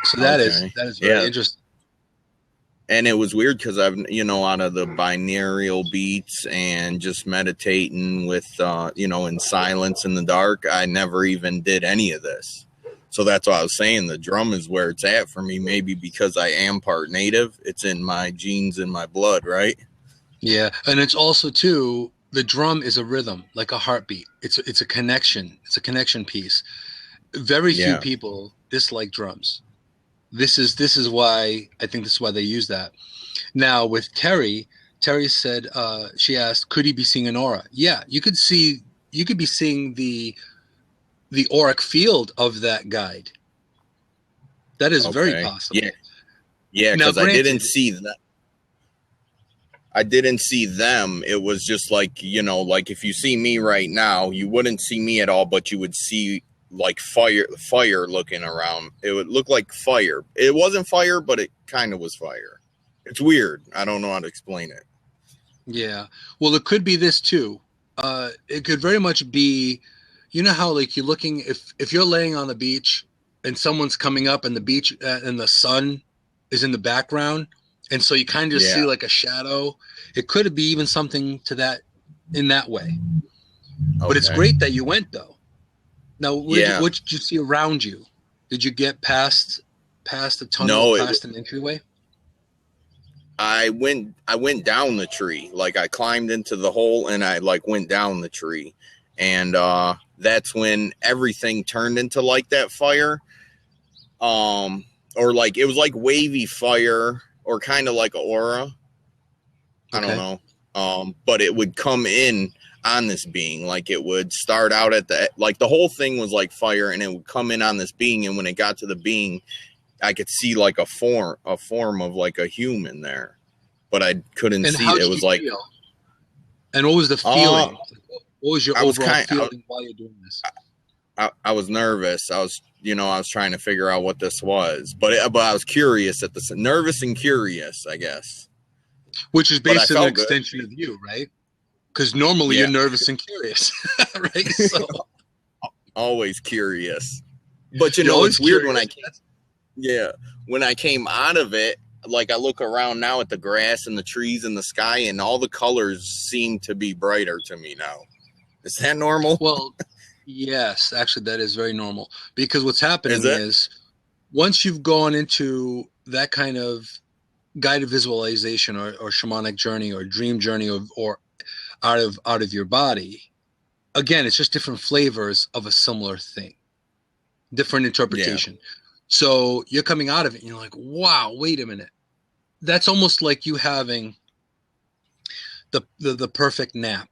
So that is very interesting. And it was weird because I've, out of the binaural beats and just meditating with, in silence in the dark, I never even did any of this. So that's why I was saying the drum is where it's at for me, maybe because I am part native. It's in my genes, in my blood, right? Yeah. And it's also, too, the drum is a rhythm, like a heartbeat. It's a connection. It's a connection piece. Very few people dislike drums. This is why I think this is why they use that. Now with Terry said she asked, could he be seeing an aura? Yeah, you could be seeing the auric field of that guide. That is very possible. Yeah, because I didn't see that. I didn't see them. It was just like, like if you see me right now, you wouldn't see me at all, but you would see like fire looking around. It would look like fire. It wasn't fire, but it kind of was fire. It's weird. I don't know how to explain it. Yeah. Well, it could be this too. It could very much be, you know how like you're looking if you're laying on the beach and someone's coming up and the beach and the sun is in the background, and so you kind of just see like a shadow. It could be even something to that in that way. But it's great that you went though. Now, what did you see around you? Did you get past the tunnel, past an entryway? I went down the tree. Like I climbed into the hole and I like went down the tree. And that's when everything turned into like that fire. Or like it was like wavy fire or kind of like an aura. I don't know. But it would come in on this being. Like it would start out at the whole thing was like fire, and it would come in on this being, and when it got to the being, I could see like a form of like a human there, but I couldn't see it. It was like feel? And what was the feeling? What was your overall feeling while you're doing this? I was nervous. I was trying to figure out what this was, but I was curious nervous and curious, I guess. Which is basically an extension of you, right? Because normally you're nervous and curious, right? So always curious. But it's weird when I came out of it, like I look around now at the grass and the trees and the sky, and all the colors seem to be brighter to me now. Is that normal? Well, yes, actually that is very normal, because what's happening is once you've gone into that kind of guided visualization or shamanic journey or dream journey or out of your body, again, it's just different flavors of a similar thing, different interpretation. Yeah. So you're coming out of it and you're like, wow, wait a minute. That's almost like you having the perfect nap.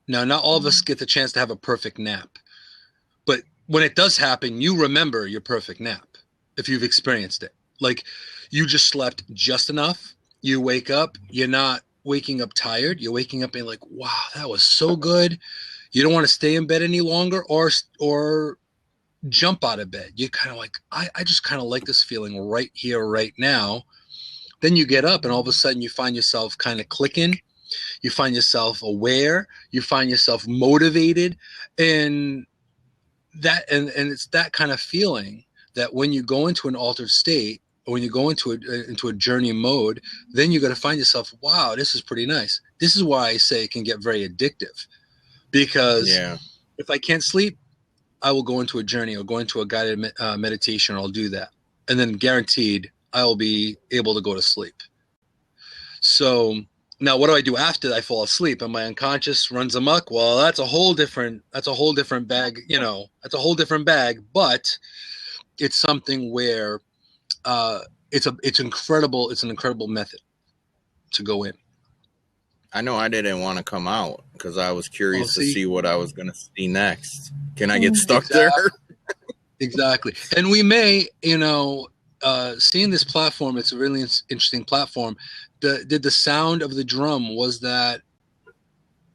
Now, not all of us get the chance to have a perfect nap, but when it does happen, you remember your perfect nap if you've experienced it. Like you just slept just enough. You wake up, you're not waking up tired. You're waking up and like, wow, that was so good. You don't want to stay in bed any longer or jump out of bed. You kind of like, I just kind of like this feeling right here, right now. Then you get up and all of a sudden you find yourself kind of clicking. You find yourself aware. You find yourself motivated. And it's that kind of feeling that when you go into an altered state, or when you go into a journey mode, then you're going to find yourself, wow, this is pretty nice. This is why I say it can get very addictive, because if I can't sleep, I will go into a journey or go into a guided meditation, or I'll do that. And then guaranteed I will be able to go to sleep. So now what do I do after I fall asleep and my unconscious runs amok? Well, that's a whole different bag, that's a whole different bag, but it's something where it's an incredible method to go in. I know I didn't want to come out because I was curious to see what I was going to see next. Can I get stuck there? Exactly. And we may, seeing this platform, it's a really interesting platform. Did the sound of the drum,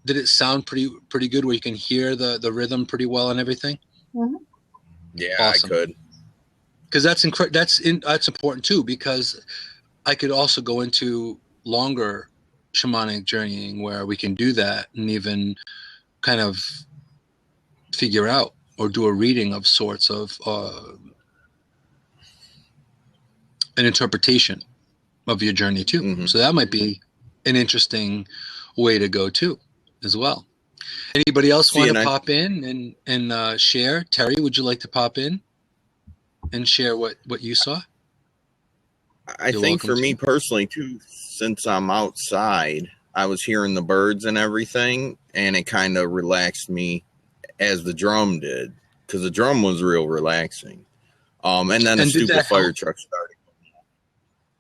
did it sound pretty good where you can hear the rhythm pretty well and everything? Mm-hmm. Yeah, awesome. I could. Because that's important too, because I could also go into longer shamanic journeying where we can do that and even kind of figure out or do a reading of sorts of an interpretation of your journey too. Mm-hmm. So that might be an interesting way to go too as well. Anybody else want to pop in and share? Terry, would you like to pop in and share what you saw? I think for me personally too, since I'm outside, I was hearing the birds and everything, and it kind of relaxed me as the drum did, because the drum was real relaxing. And then the stupid fire truck started.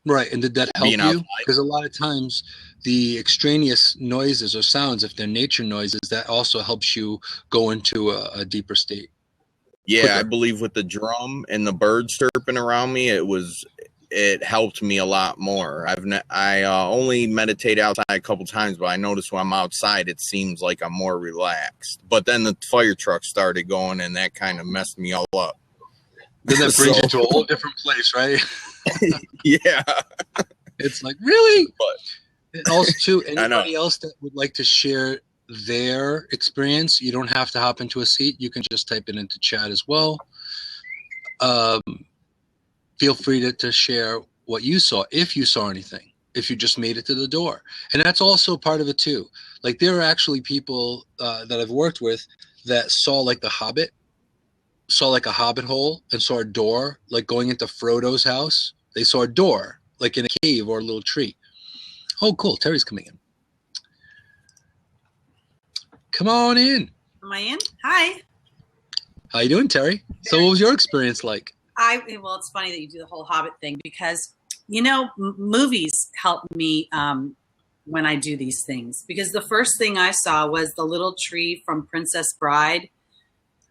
Right, and did that help you? Because a lot of times the extraneous noises or sounds, if they're nature noises, that also helps you go into a deeper state. Yeah, quicker. I believe with the drum and the birds chirping around me, it helped me a lot more. I only meditate outside a couple times, but I noticed when I'm outside, it seems like I'm more relaxed. But then the fire truck started going, and that kind of messed me all up. Then that brings you to a whole different place, right? Yeah. It's like, really? And also, too, I know. anybody else that would like to share their experience, you don't have to hop into a seat. You can just type it into chat as well. Feel free to share what you saw, if you saw anything, if you just made it to the door. And that's also part of it, too. Like, there are actually people that I've worked with that saw, like, The Hobbit, saw, like, a hobbit hole and saw a door, like, going into Frodo's house. They saw a door, like, in a cave or a little tree. Oh, cool. Terry's coming in. Come on in. Am I in? Hi. How you doing, Terry? So what was your experience like? Well, it's funny that you do the whole Hobbit thing because, movies help me when I do these things. Because the first thing I saw was the little tree from Princess Bride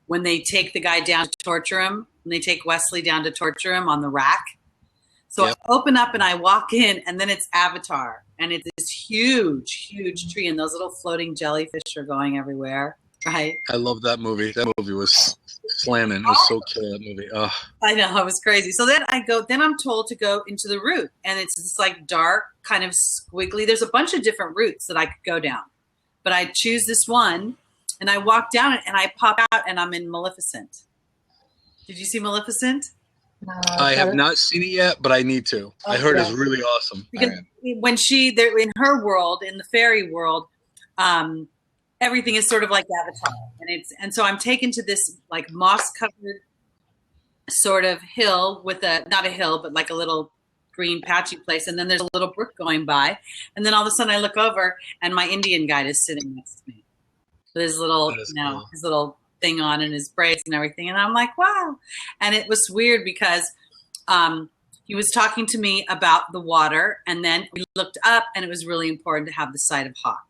when they take the guy down to torture him. When they take Wesley down to torture him on the rack. So yep. I open up and I walk in, and then it's Avatar. And it's this huge, huge tree, and those little floating jellyfish are going everywhere, right? I love that movie. That movie was slamming. It was so killer, that movie. Oh. I know, it was crazy. So then I'm told to go into the route, and it's this like dark, kind of squiggly. There's a bunch of different routes that I could go down, but I choose this one, and I walk down it, and I pop out, and I'm in Maleficent. Did you see Maleficent? I have not seen it yet, but I need to. I heard it's really awesome. Because when they're in her world, in the fairy world, everything is sort of like Avatar, and so I'm taken to this like moss-covered sort of hill with not a hill, but like a little green patchy place, and then there's a little brook going by, and then all of a sudden I look over, and my Indian guide is sitting next to me with his little, cool. His little thing on and his braids and everything, and I'm like, wow. And it was weird because he was talking to me about the water, and then we looked up, and it was really important to have the sight of hawk,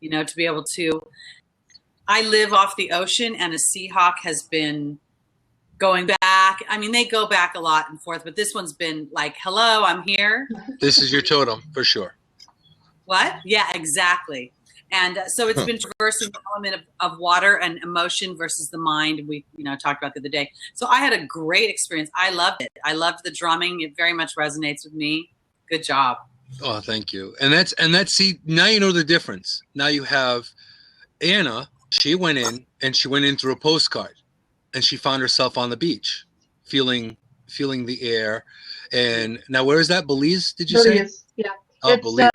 to be able to. I live off the ocean, and a sea hawk has been going back. I mean, they go back a lot and forth, but this one's been like, hello, I'm here. This is your totem for sure. What? Yeah, exactly. And so it's been traversing the element of water and emotion versus the mind. We, talked about the other day. So I had a great experience. I loved it. I loved the drumming. It very much resonates with me. Good job. Oh, thank you. And that's see, now you know the difference. Now you have Anna. She went in through a postcard, and she found herself on the beach, feeling the air. And now, where is that? Belize? Did you say? Yeah. Oh, Belize.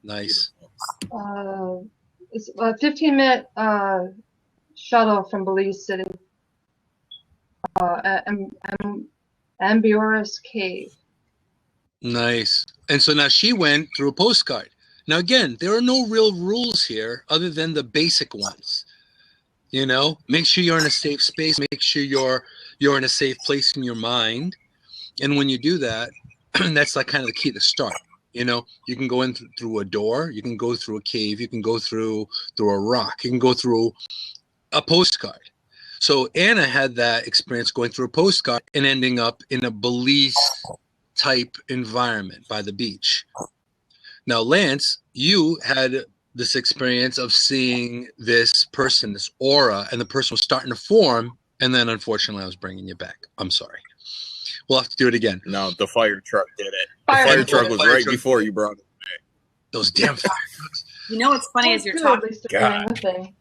Nice. It's a 15-minute shuttle from Belize City. Ambiorus Cave. Nice. And so now she went through a postcard. Now, again, there are no real rules here other than the basic ones. Make sure you're in a safe space. Make sure you're in a safe place in your mind. And when you do that, that's like kind of the key to start. You can go in through a door. You can go through a cave. You can go through a rock. You can go through a postcard. So Anna had that experience going through a postcard and ending up in a Belize-type environment by the beach. Now, Lance, you had this experience of seeing this person, this aura, and the person was starting to form, and then unfortunately I was bringing you back. I'm sorry. We'll have to do it again. No, the fire truck did it. The fire truck was right before you brought it back. Those damn fire trucks. What's funny as you're talking,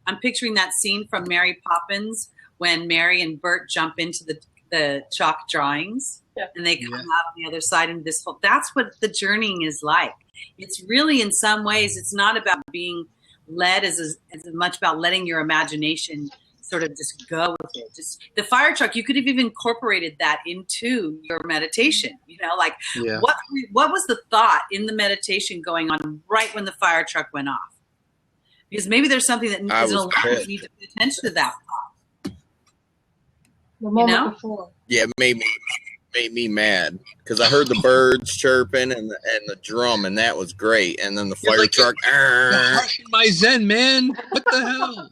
I'm picturing that scene from Mary Poppins when Mary and Bert jump into the chalk drawings. Yeah. And they come out on the other side into this whole. That's what the journeying is like. It's really, in some ways, it's not about being led as much about letting your imagination sort of just go with it. Just the fire truck, you could have even incorporated that into your meditation. What was the thought in the meditation going on right when the fire truck went off? Because maybe there's something that needs you need to pay attention to that thought. The moment before. Yeah, it made me mad because I heard the birds chirping and the drum, and that was great. And then the fire truck. You're crushing my zen, man. What the hell?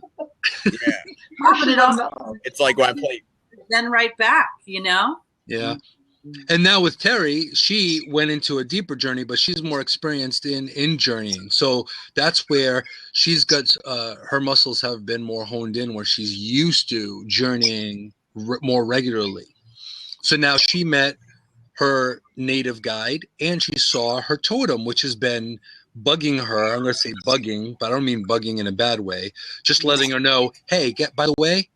Yeah. But it also, it's like when I play. Then right back, Yeah. And now with Terry, she went into a deeper journey, but she's more experienced in journeying. So that's where she's got her muscles have been more honed in, where she's used to journeying more regularly. So now she met her native guide, and she saw her totem, which has been bugging her. I'm going to say bugging, but I don't mean bugging in a bad way. Just letting her know, hey, by the way,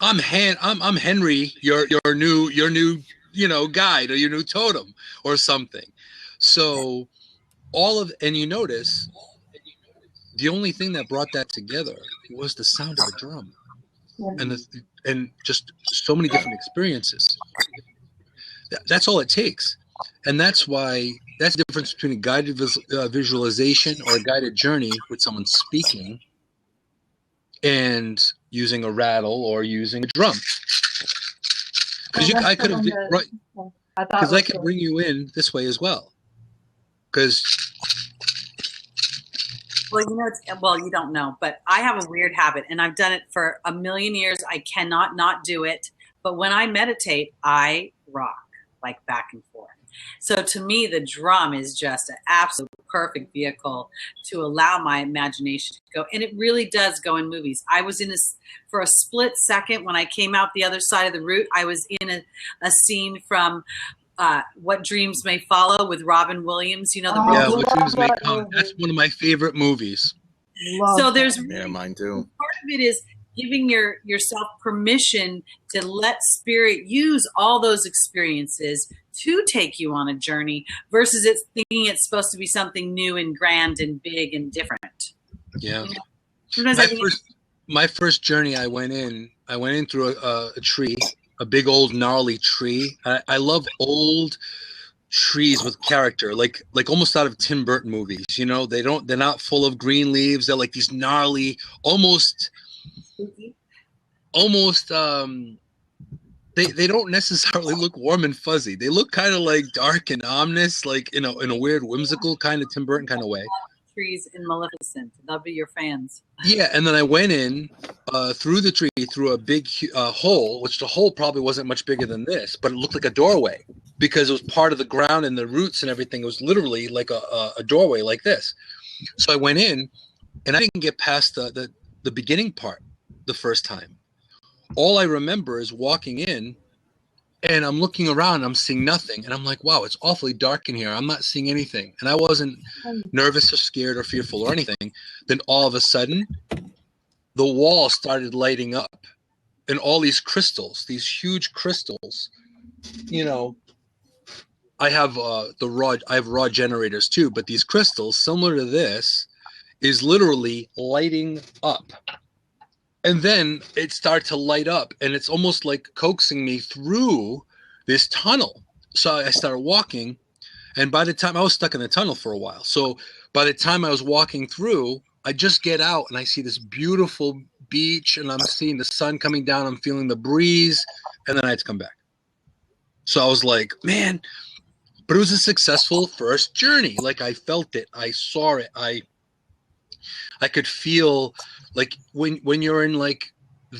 I'm Henry, your new guide or your new totem or something. So and you notice the only thing that brought that together was the sound of a drum and just so many different experiences. That's all it takes. And that's the difference between a guided visualization or a guided journey with someone speaking and using a rattle or using a drum. Because I could bring you in this way as well. Because you don't know, but I have a weird habit, and I've done it for a million years. I cannot not do it. But when I meditate, I rock like back and forth. So to me, the drum is just an absolute perfect vehicle to allow my imagination to go. And it really does go in movies. I was for a split second when I came out the other side of the route, I was in a scene from What Dreams May Follow with Robin Williams. What Dreams May Come. That's one of my favorite movies. Mine too. Part of it is giving yourself permission to let spirit use all those experiences to take you on a journey versus thinking it's supposed to be something new and grand and big and different. Yeah. My first journey, I went in through a tree, a big old gnarly tree. I love old trees with character, like almost out of Tim Burton movies. They're not full of green leaves. They're like these gnarly, almost they don't necessarily look warm and fuzzy. They look kind of like dark and ominous, like in a weird whimsical kind of Tim Burton kind of way. Trees in Maleficent. They'll be your fans. Yeah, and then I went in through the tree, through a big hole, which the hole probably wasn't much bigger than this, but it looked like a doorway because it was part of the ground and the roots and everything. It was literally like a doorway like this. So I went in, and I didn't get past the beginning part the first time. All I remember is walking in, and I'm looking around, and I'm seeing nothing. And I'm like, wow, it's awfully dark in here. I'm not seeing anything. And I wasn't nervous or scared or fearful or anything. Then all of a sudden, the wall started lighting up. And all these crystals, these huge crystals, I have raw generators too, but these crystals, similar to this, is literally lighting up. And then it started to light up, and it's almost like coaxing me through this tunnel. So I started walking, and by the time I was stuck in the tunnel for a while. So by the time I was walking through, I just get out and I see this beautiful beach, and I'm seeing the sun coming down. I'm feeling the breeze, and then I had to come back. So I was like, man, but it was a successful first journey. Like I felt it. I saw it. I could feel, like when you're in like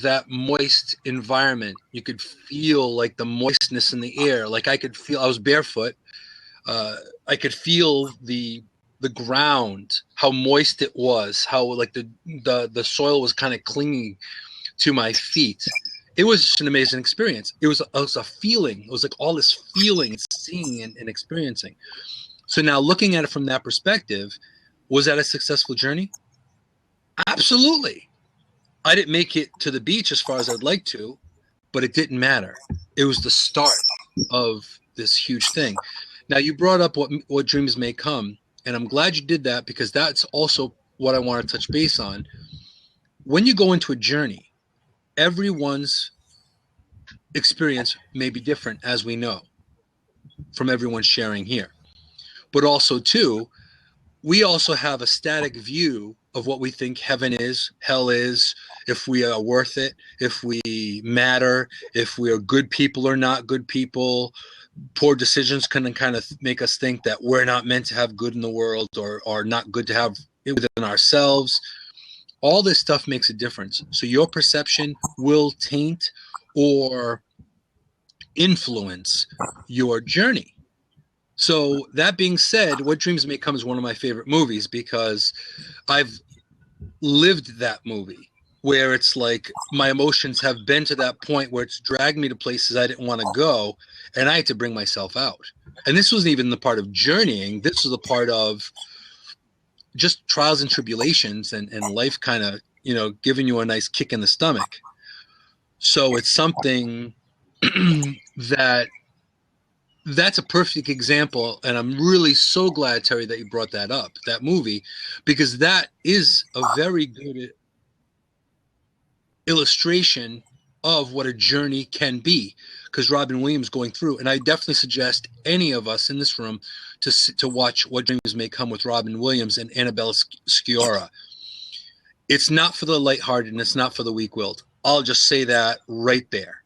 that moist environment, you could feel like the moistness in the air. Like I was barefoot. I could feel the ground, how moist it was, how like the soil was kind of clinging to my feet. It was just an amazing experience. It was a feeling. It was like all this feeling, seeing and experiencing. So now looking at it from that perspective, was that a successful journey? Absolutely. I didn't make it to the beach as far as I'd like to, but it didn't matter. It was the start of this huge thing. Now, you brought up what dreams may come, and I'm glad you did that because that's also what I want to touch base on. When you go into a journey, everyone's experience may be different, as we know, from everyone sharing here. But also, too, we also have a static view of what we think heaven is, hell is, if we are worth it, if we matter, if we are good people or not good people. Poor decisions can kind of make us think that we're not meant to have good in the world or not good to have it within ourselves. All this stuff makes a difference. So your perception will taint or influence your journey. So that being said, What Dreams May Come is one of my favorite movies because I've lived that movie. where it's like my emotions have been to that point where it's dragged me to places I didn't want to go, and I had to bring myself out. And this wasn't even the part of journeying. This was the part of just trials and tribulations and life kind of, you know, giving you a nice kick in the stomach. So it's something that's a perfect example. And I'm really so glad, Terry, that you brought that up, that movie, because that is a very good illustration of what a journey can be, because Robin Williams going through, and I definitely suggest any of us in this room to watch What Dreams May Come with Robin Williams and Annabella Sciorra. It's not for the lighthearted and it's not for the weak-willed. I'll just say that right there.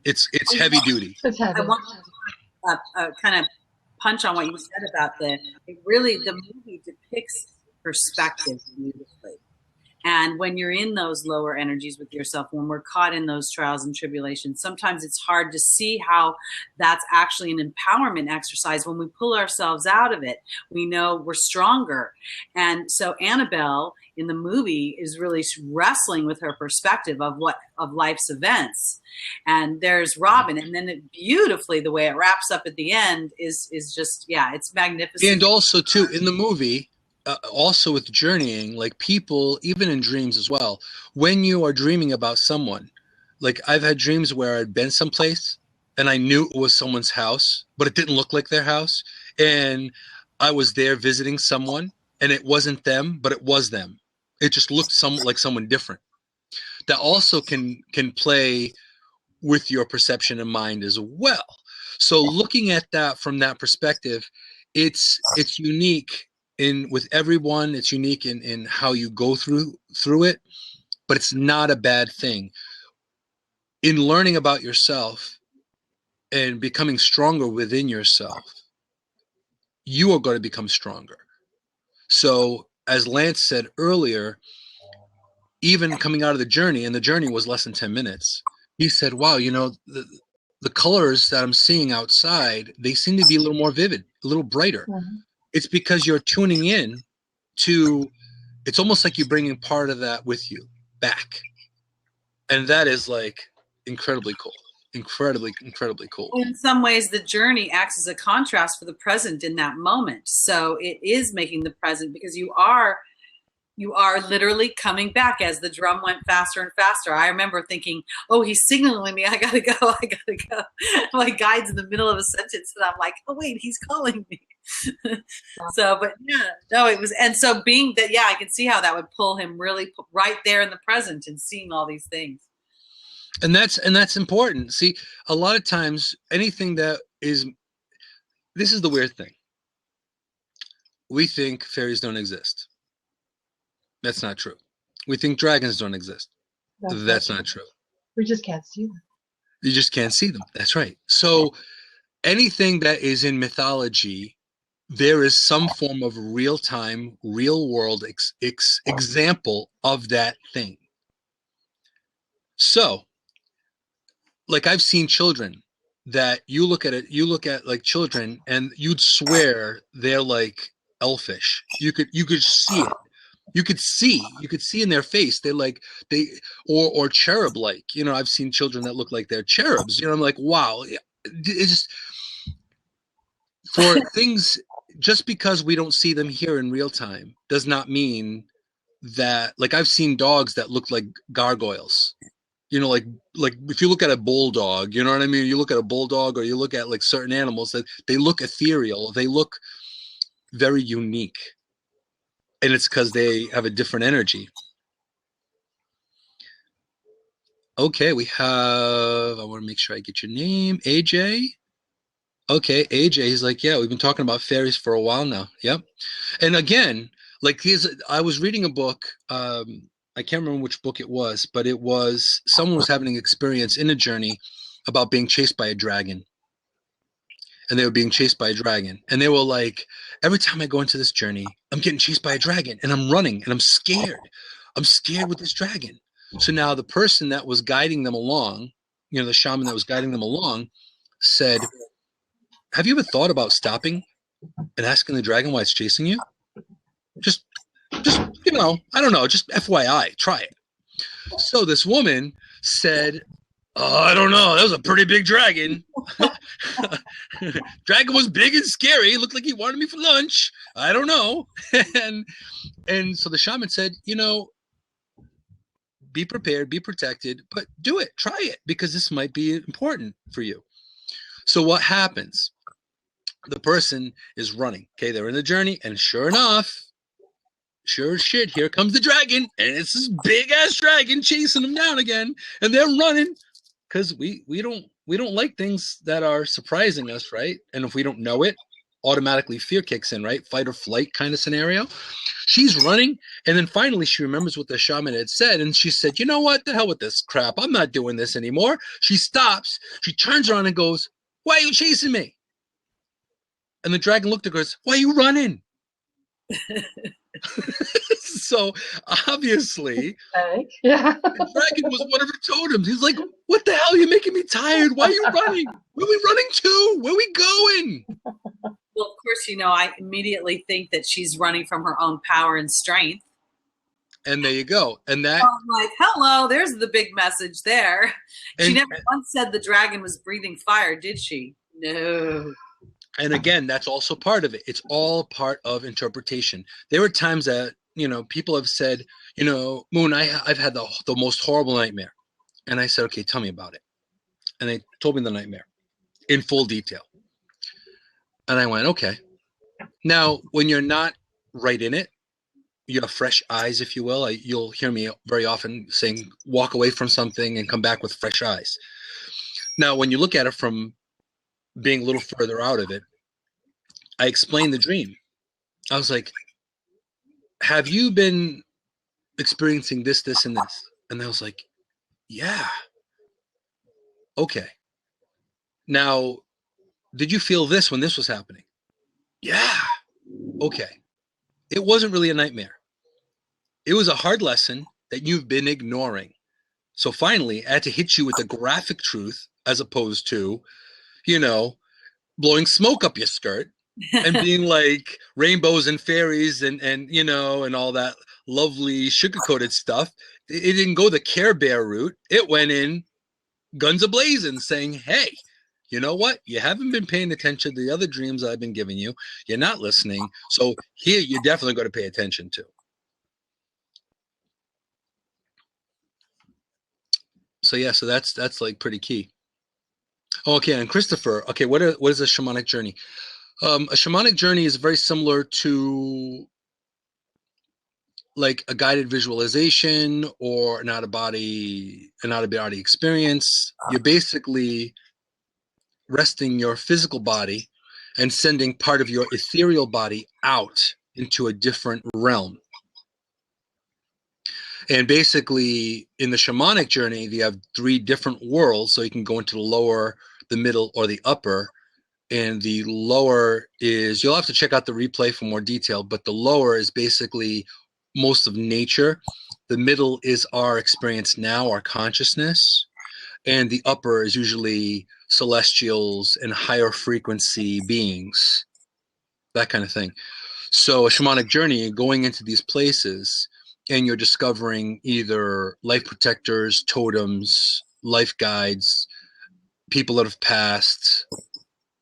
It's heavy duty. It's heavy. I want to kind of punch on what you said about the movie depicts perspective beautifully. And when you're in those lower energies with yourself, when we're caught in those trials and tribulations, sometimes it's hard to see how that's actually an empowerment exercise. When we pull ourselves out of it, we know we're stronger. And so Annabelle in the movie is really wrestling with her perspective of life's events. And there's Robin, and then beautifully the way it wraps up at the end is just, yeah, it's magnificent. And also too, in the movie, also with journeying, like people, even in dreams as well, when you are dreaming about someone, like I've had dreams where I'd been someplace and I knew it was someone's house, but it didn't look like their house. And I was there visiting someone and it wasn't them, but it was them. It just looked like someone different. That also can play with your perception and mind as well. So looking at that from that perspective, it's unique with everyone. It's unique in how you go through it, but it's not a bad thing. In learning about yourself and becoming stronger within yourself, you are going to become stronger. So as Lance said earlier, even coming out of the journey, and the journey was less than 10 minutes, he said, wow, you know, the colors that I'm seeing outside, they seem to be a little more vivid, a little brighter. Mm-hmm. It's because you're tuning in to, it's almost like you're bringing part of that with you back. And that is like incredibly cool. Incredibly cool. In some ways, the journey acts as a contrast for the present in that moment. So it is making the present, because you are literally coming back as the drum went faster and faster. I remember thinking, oh, he's signaling me. I gotta go. My guide's in the middle of a sentence and I'm like, oh wait, he's calling me. So, but yeah, no, it was, and so being that, yeah, I can see how that would pull him really right there in the present and seeing all these things. And that's important. See, a lot of times anything that is, this is the weird thing. We think fairies don't exist. That's not true. We think dragons don't exist. That's not true. We just can't see them. You just can't see them. That's right. So anything that is in mythology, there is some form of real-time, real-world example of that thing. So, like I've seen children that you look at like children and you'd swear they're like elfish. You could see it. You could see in their face, or cherub like, you know, I've seen children that look like they're cherubs, you know, I'm like, wow. It's just, for things, just because we don't see them here in real time does not mean that, like I've seen dogs that look like gargoyles, you know, like if you look at a bulldog, you know what I mean? You look at a bulldog, or you look at like certain animals that they look ethereal, they look very unique. And it's because they have a different energy. Okay, we have, I want to make sure I get your name, AJ. Okay, AJ, he's like, yeah, we've been talking about fairies for a while now. Yep. And again, like I was reading a book, I can't remember which book it was, but it was, someone was having an experience in a journey about being chased by a dragon. And they were being chased by a dragon. And they were like, every time I go into this journey, I'm getting chased by a dragon and I'm running and I'm scared. I'm scared with this dragon. So now the person that was guiding them along, you know, the shaman that was guiding them along said, have you ever thought about stopping and asking the dragon why it's chasing you? Just, you know, I don't know, just FYI, try it. So this woman said, I don't know. That was a pretty big dragon. Dragon was big and scary. It looked like he wanted me for lunch. I don't know. And so the shaman said, be prepared, be protected, but do it. Try it, because this might be important for you. So what happens? The person is running. Okay, they're in the journey, and sure enough, sure as shit, here comes the dragon, and it's this big ass dragon chasing them down again, and they're running because we don't like things that are surprising us, right? And if we don't know it, automatically fear kicks in, right? Fight or flight kind of scenario. She's running, and then finally she remembers what the shaman had said, and she said, you know what? The hell with this crap. I'm not doing this anymore. She stops. She turns around and goes, why are you chasing me? And the dragon looked at her and goes, why are you running? So obviously, yeah, the dragon was one of her totems. He's like, what the hell? You're making me tired. Why are you running? Where are we running to? Where are we going? Well, of course, I immediately think that she's running from her own power and strength. And there you go. And that, so I'm like, hello, there's the big message there. She never once said the dragon was breathing fire, did she? No. And again, that's also part of it. It's all part of interpretation. There were times that, people have said, Moon, I've had the most horrible nightmare. And I said, okay, tell me about it. And they told me the nightmare in full detail. And I went, okay. Now, when you're not right in it, you have fresh eyes, if you will. You'll hear me very often saying, walk away from something and come back with fresh eyes. Now, when you look at it from being a little further out of it, I explained the dream. I was like, have you been experiencing this, this, and this? And I was like, yeah. Okay. Now, did you feel this when this was happening? Yeah. Okay. It wasn't really a nightmare. It was a hard lesson that you've been ignoring. So finally, I had to hit you with the graphic truth as opposed to, blowing smoke up your skirt and being like rainbows and fairies and all that lovely sugar-coated stuff. It didn't go the Care Bear route. It went in guns a-blazing, saying, hey, you know what? You haven't been paying attention to the other dreams I've been giving you. You're not listening. So here you're definitely going to pay attention to. So yeah, so that's like pretty key. Okay, and Christopher, okay, what is a shamanic journey? A shamanic journey is very similar to like a guided visualization or an out-of-body experience. You're basically resting your physical body and sending part of your ethereal body out into a different realm. And basically, in the shamanic journey, you have 3 different worlds. So you can go into the lower, the middle, or the upper. And the lower is, you'll have to check out the replay for more detail, but the lower is basically most of nature. The middle is our experience now, our consciousness. And the upper is usually celestials and higher frequency beings, that kind of thing. So a shamanic journey, you're going into these places and you're discovering either life protectors, totems, life guides, people that have passed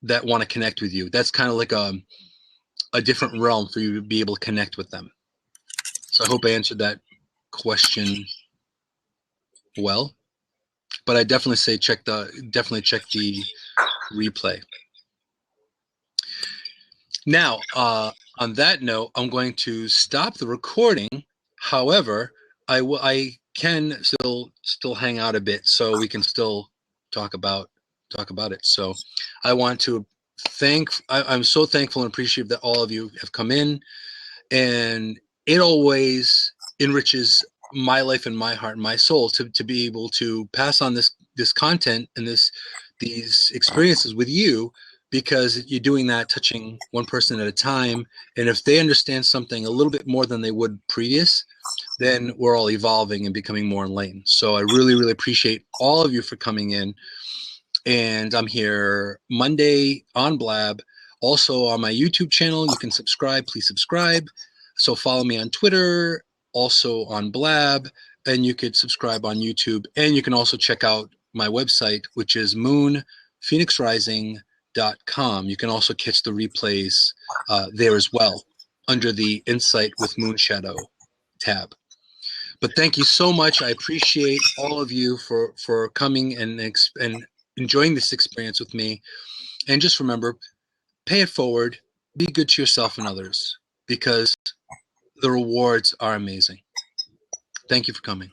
that want to connect with you. That's kind of like a different realm for you to be able to connect with them. So I hope I answered that question well. But I definitely say check the replay. Now, on that note, I'm going to stop the recording. However, I can still hang out a bit, so we can still talk about it. So I want to I'm so thankful and appreciative that all of you have come in, and it always enriches my life and my heart and my soul to be able to pass on this content and these experiences with you, because you're doing that, touching one person at a time. And if they understand something a little bit more than they would previous, then we're all evolving and becoming more enlightened. So I really, really appreciate all of you for coming in. And I'm here Monday on Blab. Also on my YouTube channel, you can subscribe. Please subscribe. So follow me on Twitter, also on Blab. and you could subscribe on YouTube. And you can also check out my website, which is moonphoenixrising.com. You can also catch the replays there as well under the Insight with Moonshadow tab. But thank you so much. I appreciate all of you for coming and enjoying this experience with me. And just remember, pay it forward, be good to yourself and others, because the rewards are amazing. Thank you for coming.